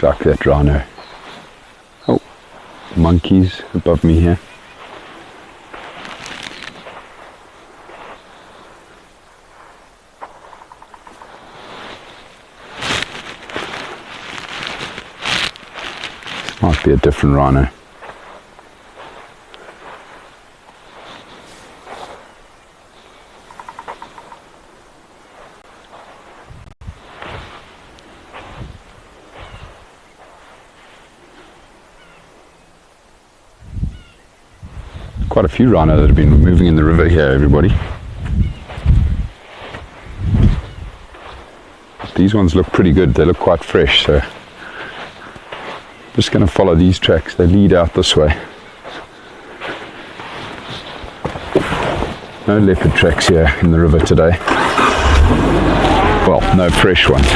S1: Looks like that rhino. Oh, monkeys above me here. This might be a different rhino. Quite a few rhino that have been moving in the river here, everybody. These ones look pretty good, they look quite fresh, so just going to follow these tracks. They lead out this way. No leopard tracks here in the river today. Well, no fresh ones.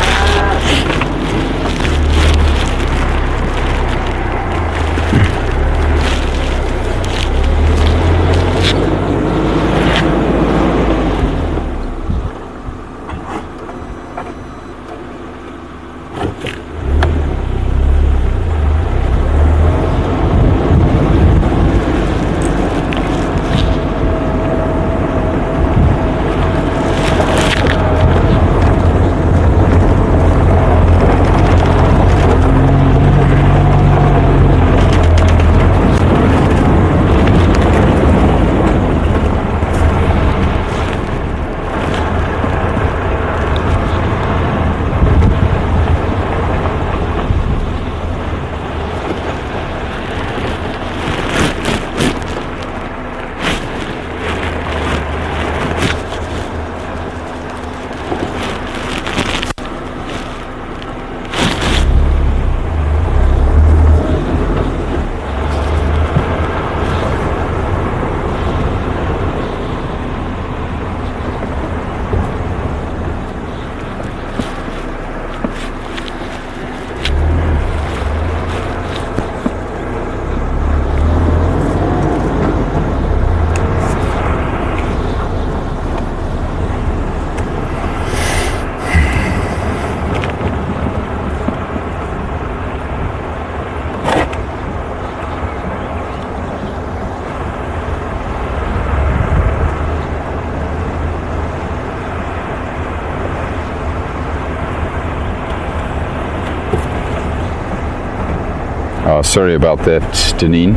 S1: Sorry about that, Deneen.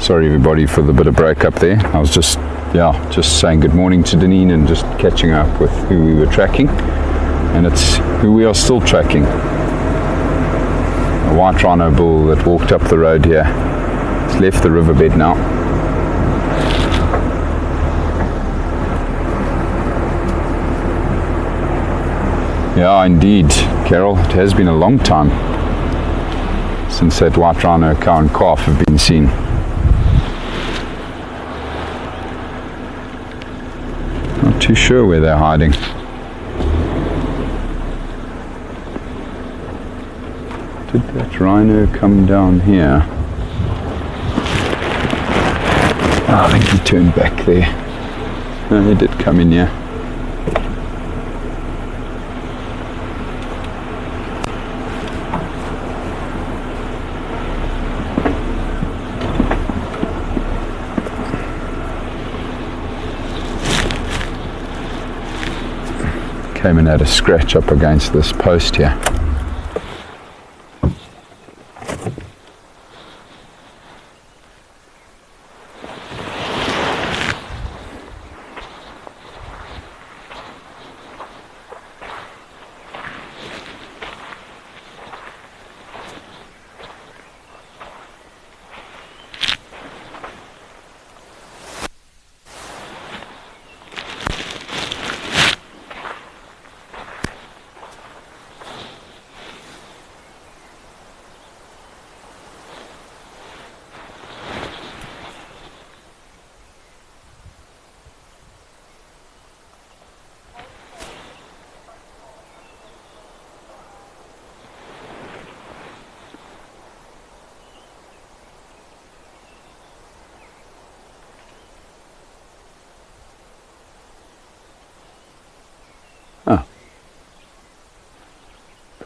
S1: Sorry everybody for the bit of break up there. I was just saying good morning to Deneen and just catching up with who we were tracking. And it's who we are still tracking. A white rhino bull that walked up the road here. It's left the riverbed now. Yeah, indeed, Carol. It has been a long time since that white rhino cow and calf have been seen. Not too sure where they're hiding. Did that rhino come down here? Oh, I think he turned back there. No, he did come in here. Came and had a scratch up against this post here.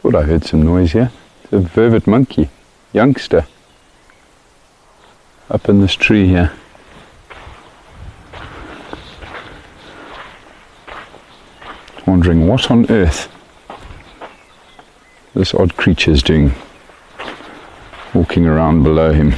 S1: Thought I heard some noise here. It's a vervet monkey, youngster, up in this tree here. Wondering what on earth this odd creature's doing, walking around below him.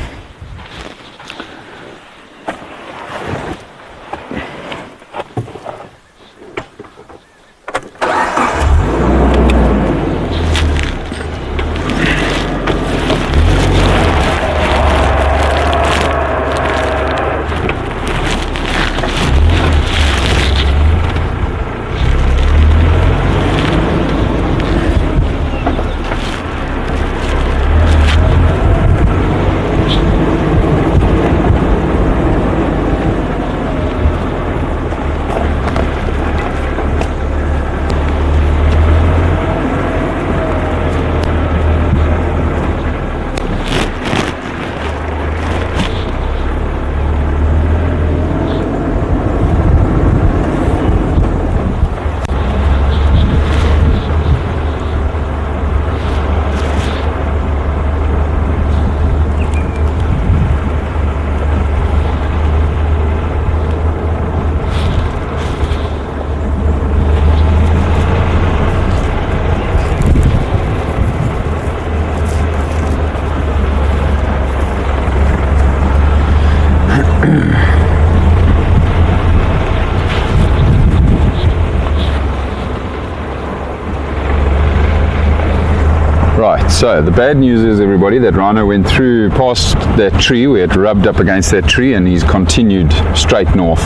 S1: Right, so the bad news is, everybody, that rhino went through past that tree where it rubbed up against that tree, and he's continued straight north.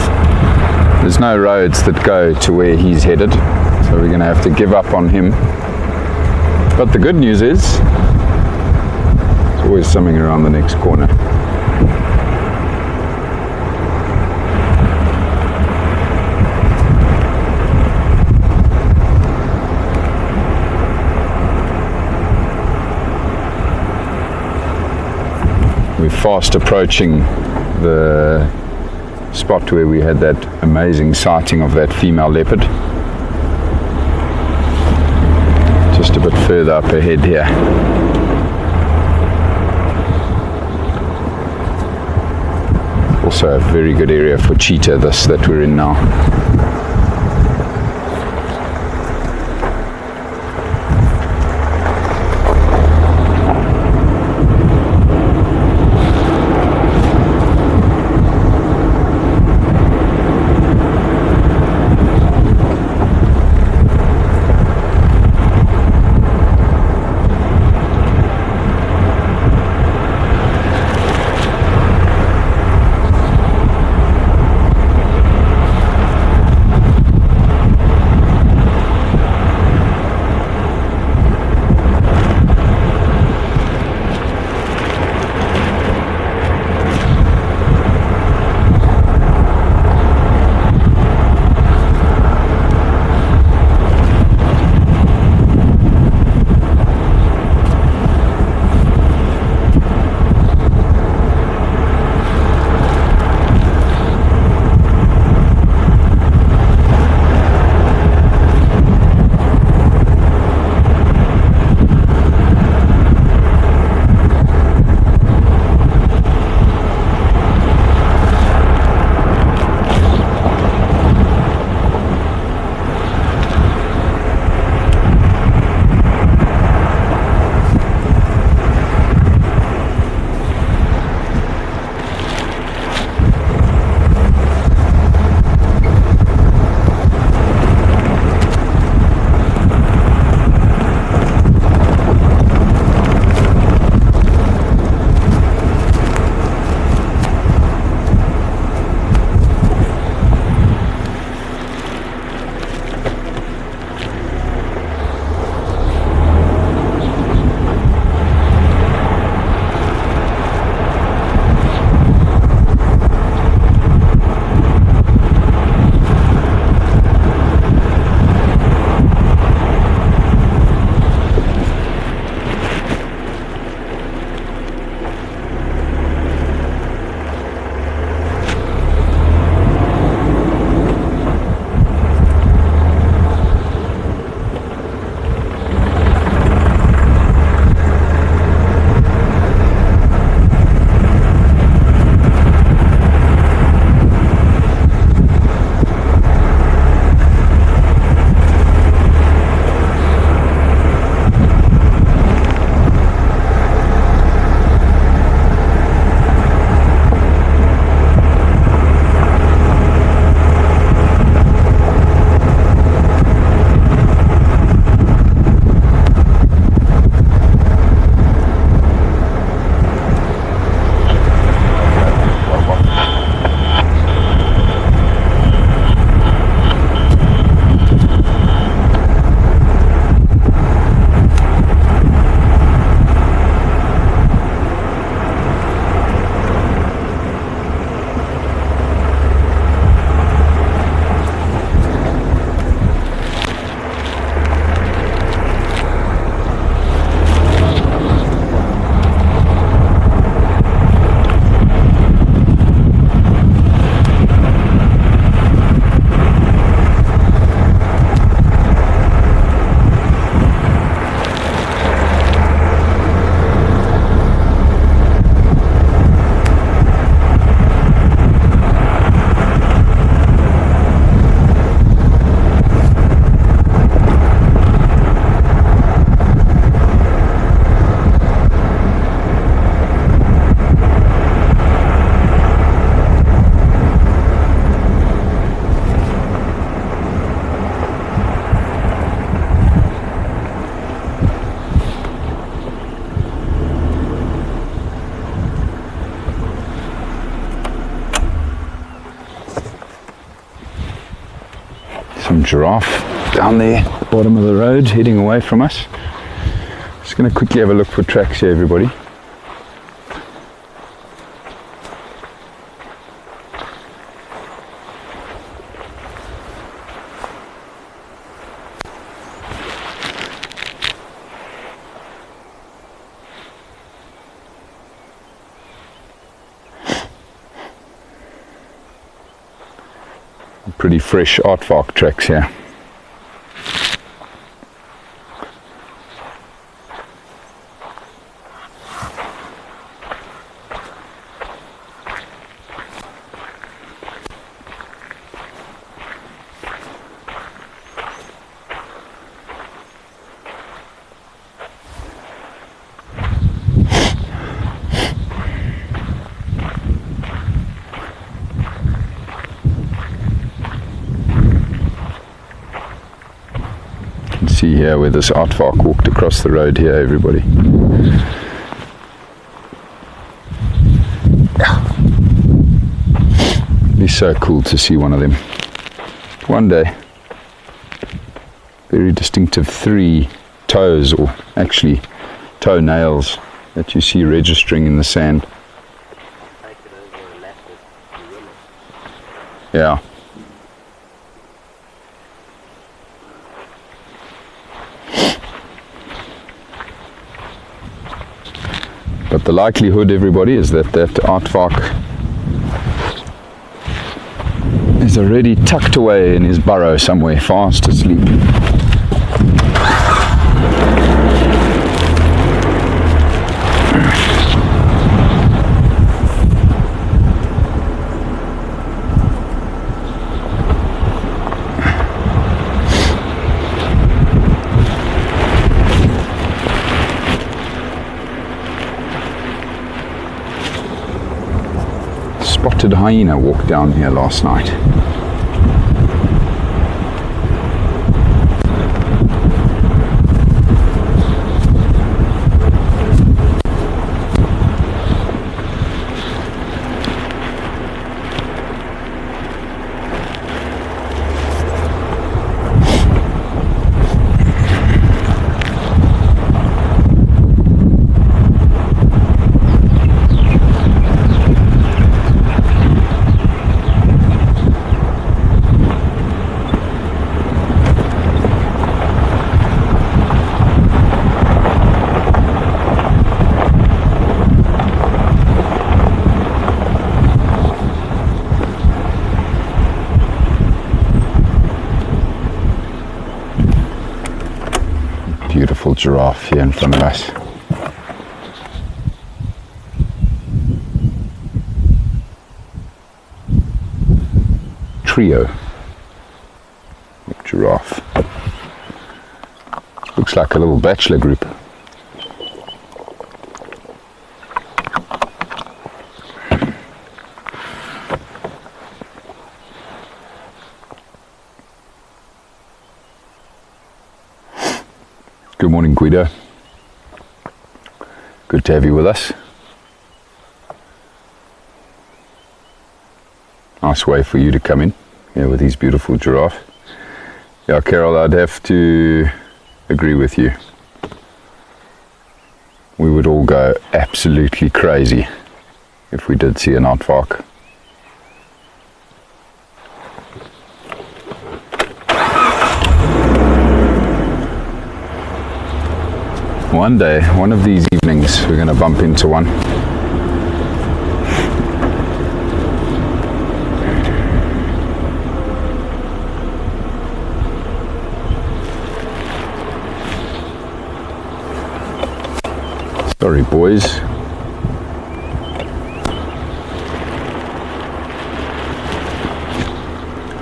S1: There's no roads that go to where he's headed, so we're going to have to give up on him. But the good news is, there's always something around the next corner. We're fast approaching the spot where we had that amazing sighting of that female leopard. Just a bit further up ahead here. Also a very good area for cheetah, this that we're in now. giraffe down there, bottom of the road, heading away from us. Just going to quickly have a look for tracks here, everybody. Pretty fresh aardvark tracks here. See here where this aardvark walked across the road here, everybody. It'd be so cool to see one of them one day. Very distinctive 3 toes, or actually toenails, that you see registering in the sand. Yeah. But the likelihood, everybody, is that aardvark is already tucked away in his burrow somewhere, fast asleep. Spotted hyena walked down here last night. Beautiful giraffe here in front of us. Trio of giraffe. Looks like a little bachelor group. Good morning, Guido. Good to have you with us. Nice way for you to come in here with these beautiful giraffe. Yeah, Carol, I'd have to agree with you. We would all go absolutely crazy if we did see an aardvark. One day, one of these evenings, we're going to bump into one. Sorry, boys.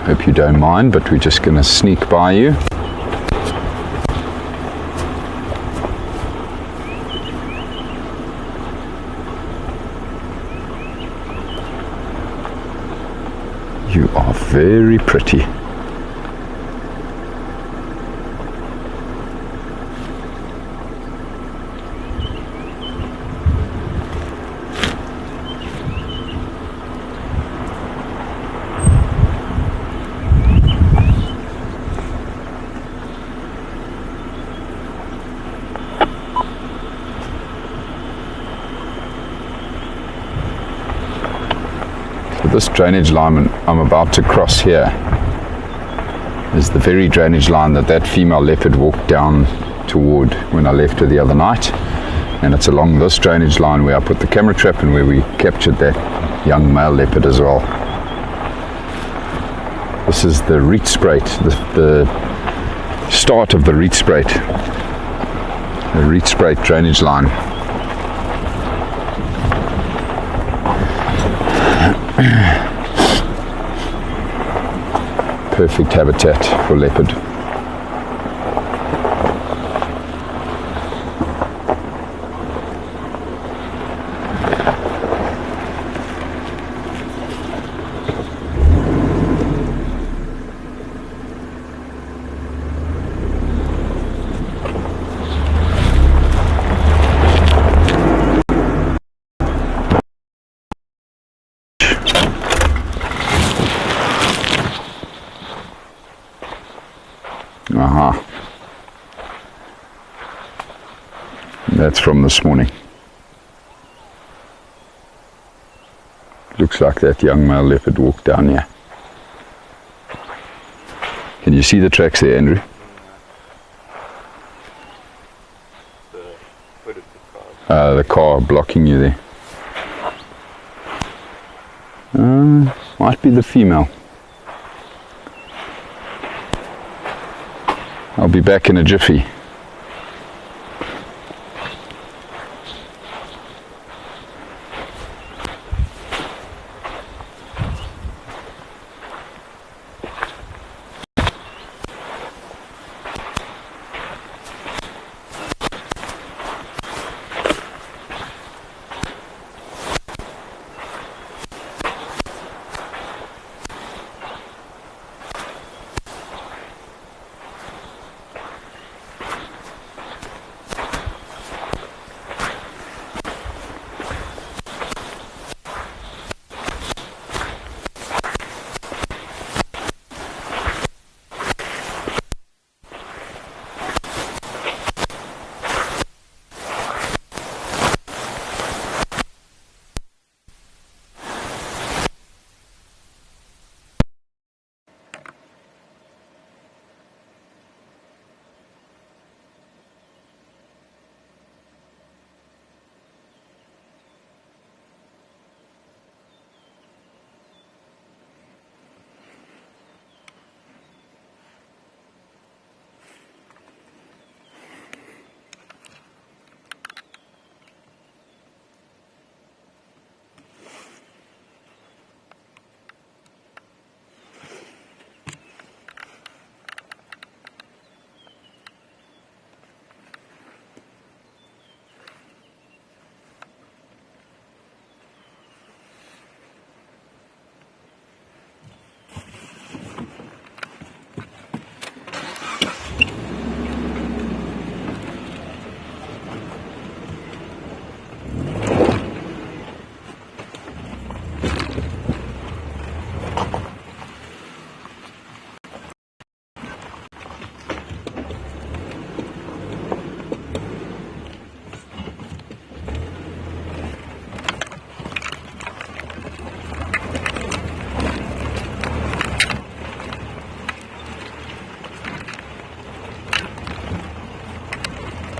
S1: Hope you don't mind, but we're just going to sneak by you. You are very pretty. this drainage line I'm about to cross here is the very drainage line that female leopard walked down toward when I left her the other night, and it's along this drainage line where I put the camera trap and where we captured that young male leopard as well. This is the Rietspruit, the start of the Rietspruit drainage line. Perfect habitat for leopard. Aha. That's from this morning. Looks like that young male leopard walked down here. Can you see the tracks there, Andrew?
S3: The foot of the car.
S1: The car blocking you there. Might be the female. I'll be back in a jiffy.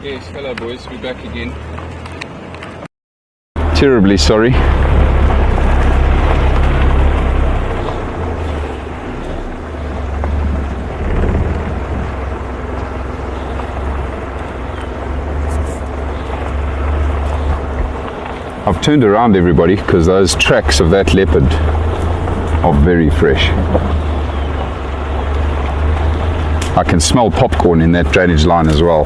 S4: Yes, hello boys, we're back again.
S1: Terribly sorry. I've turned around everybody because those tracks of that leopard are very fresh. I can smell popcorn in that drainage line as well.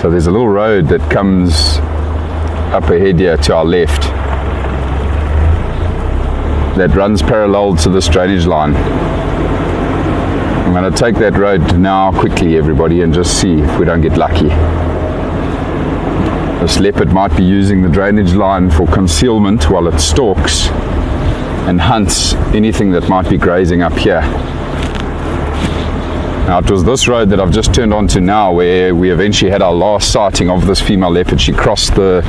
S1: So there's a little road that comes up ahead here to our left that runs parallel to this drainage line. I'm going to take that road now quickly, everybody, and just see if we don't get lucky. This leopard might be using the drainage line for concealment while it stalks and hunts anything that might be grazing up here. Now it was this road that I've just turned onto now where we eventually had our last sighting of this female leopard. She crossed the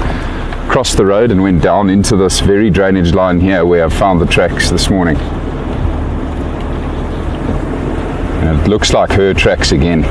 S1: road and went down into this very drainage line here where I found the tracks this morning. And it looks like her tracks again.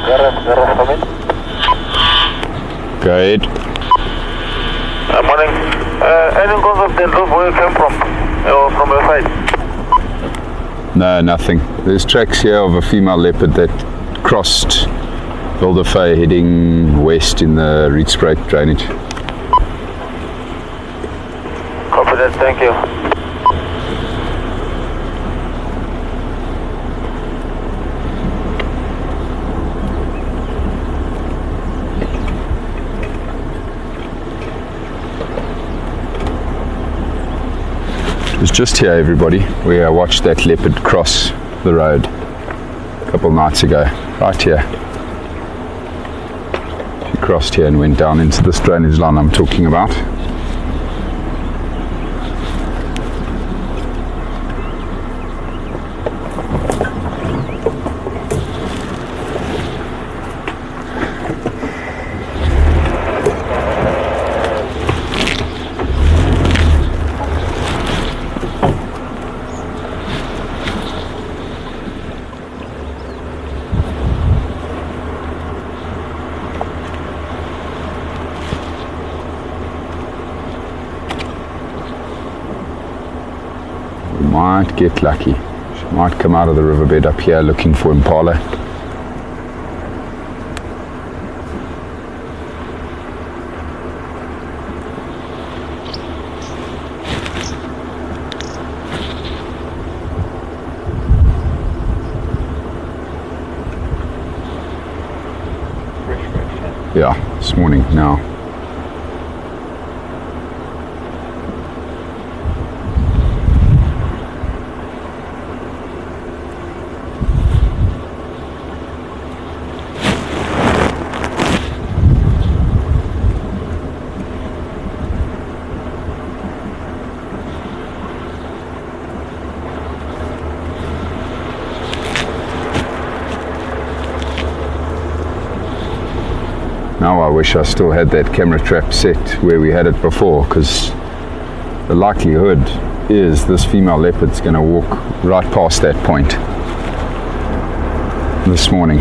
S2: Gareth, come in.
S1: Go ahead.
S2: Morning. Any cause of the roof where you came from? Or from your side?
S1: No, nothing. There's tracks here of a female leopard that crossed Lowveld of South Africa heading west in the Rietspruit drainage.
S2: Copy that, thank you.
S1: It was just here, everybody, where I watched that leopard cross the road a couple of nights ago, right here. She crossed here and went down into this drainage line I'm talking about. Might get lucky. She might come out of the riverbed up here looking for impala. Yeah, this morning now. Now I wish I still had that camera trap set where we had it before, because the likelihood is this female leopard's going to walk right past that point this morning.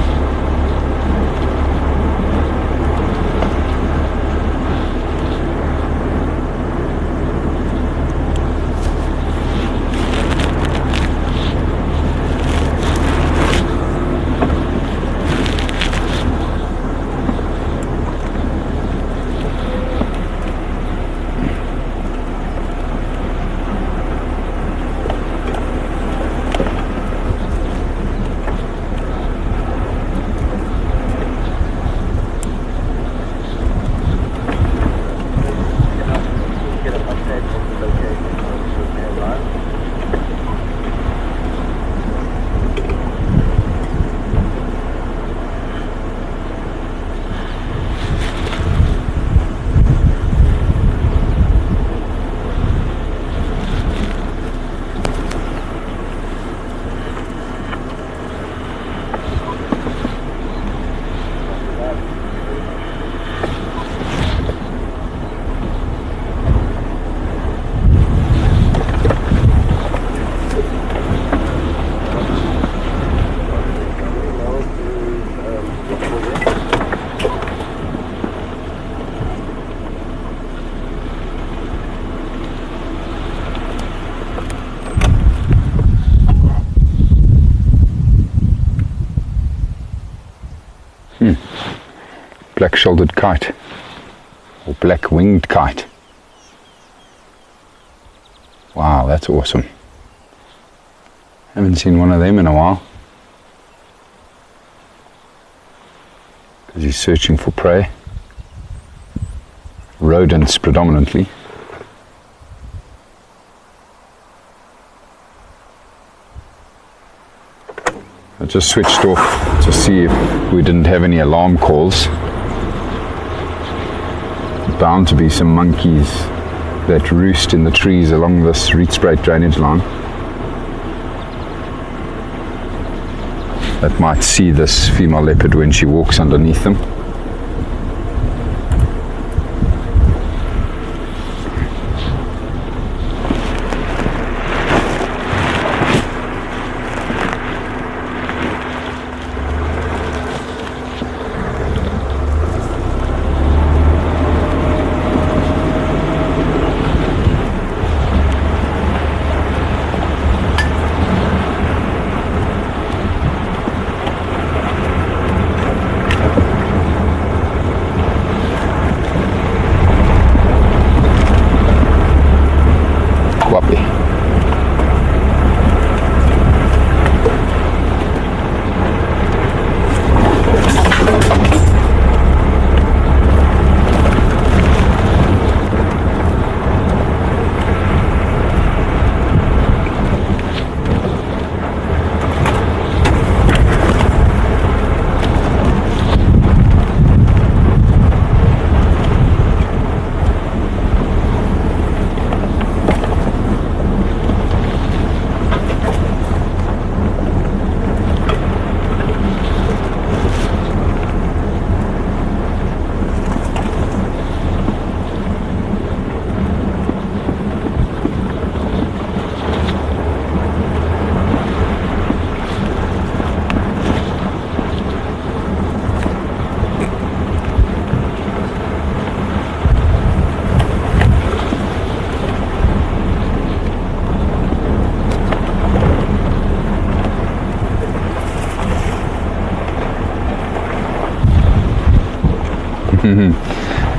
S1: Black-shouldered kite, or black-winged kite. Wow, that's awesome. Haven't seen one of them in a while. because he's searching for prey. Rodents predominantly. I just switched off to see if we didn't have any alarm calls. Bound to be some monkeys that roost in the trees along this Rietspruit drainage line that might see this female leopard when she walks underneath them.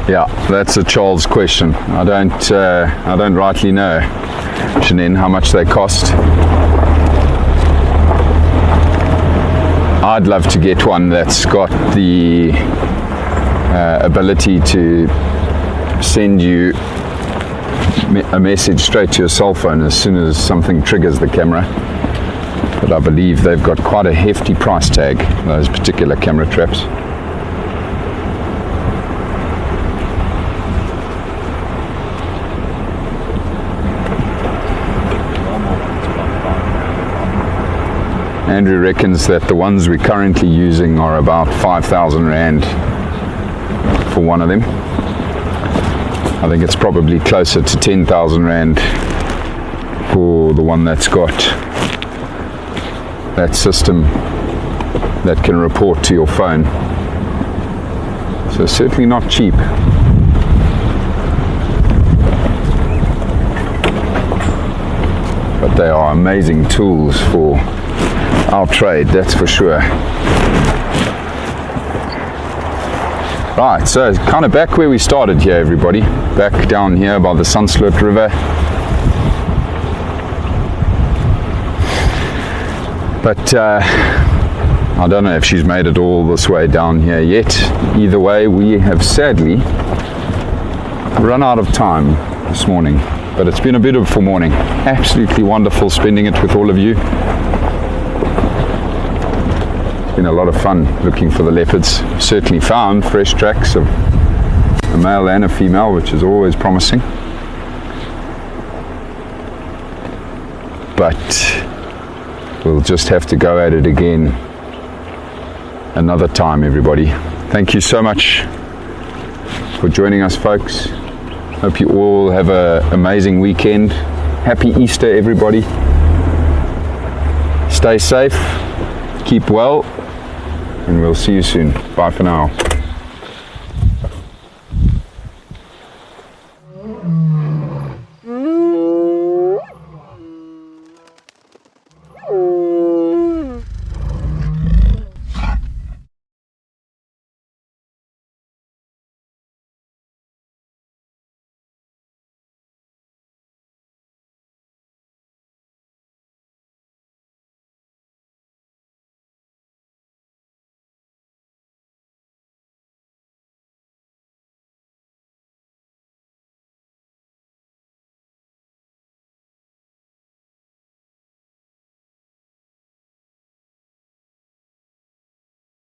S1: Yeah, that's a Charles question. I don't rightly know, Janine, how much they cost. I'd love to get one that's got the ability to send you a message straight to your cell phone as soon as something triggers the camera. But I believe they've got quite a hefty price tag, those particular camera traps. Andrew reckons that the ones we're currently using are about 5,000 Rand for one of them. I think it's probably closer to 10,000 Rand for the one that's got that system that can report to your phone. So certainly not cheap. But they are amazing tools for our trade, that's for sure. Right, so kind of back where we started here, everybody. Back down here by the Sunsloot River. But I don't know if she's made it all this way down here yet. Either way, we have sadly run out of time this morning. But it's been a beautiful morning. Absolutely wonderful spending it with all of you. Been a lot of fun looking for the leopards. Certainly found fresh tracks of a male and a female, which is always promising. But we'll just have to go at it again another time, everybody. Thank you so much for joining us, folks. Hope you all have an amazing weekend. Happy Easter, everybody. Stay safe, keep well, and we'll see you soon. Bye for now.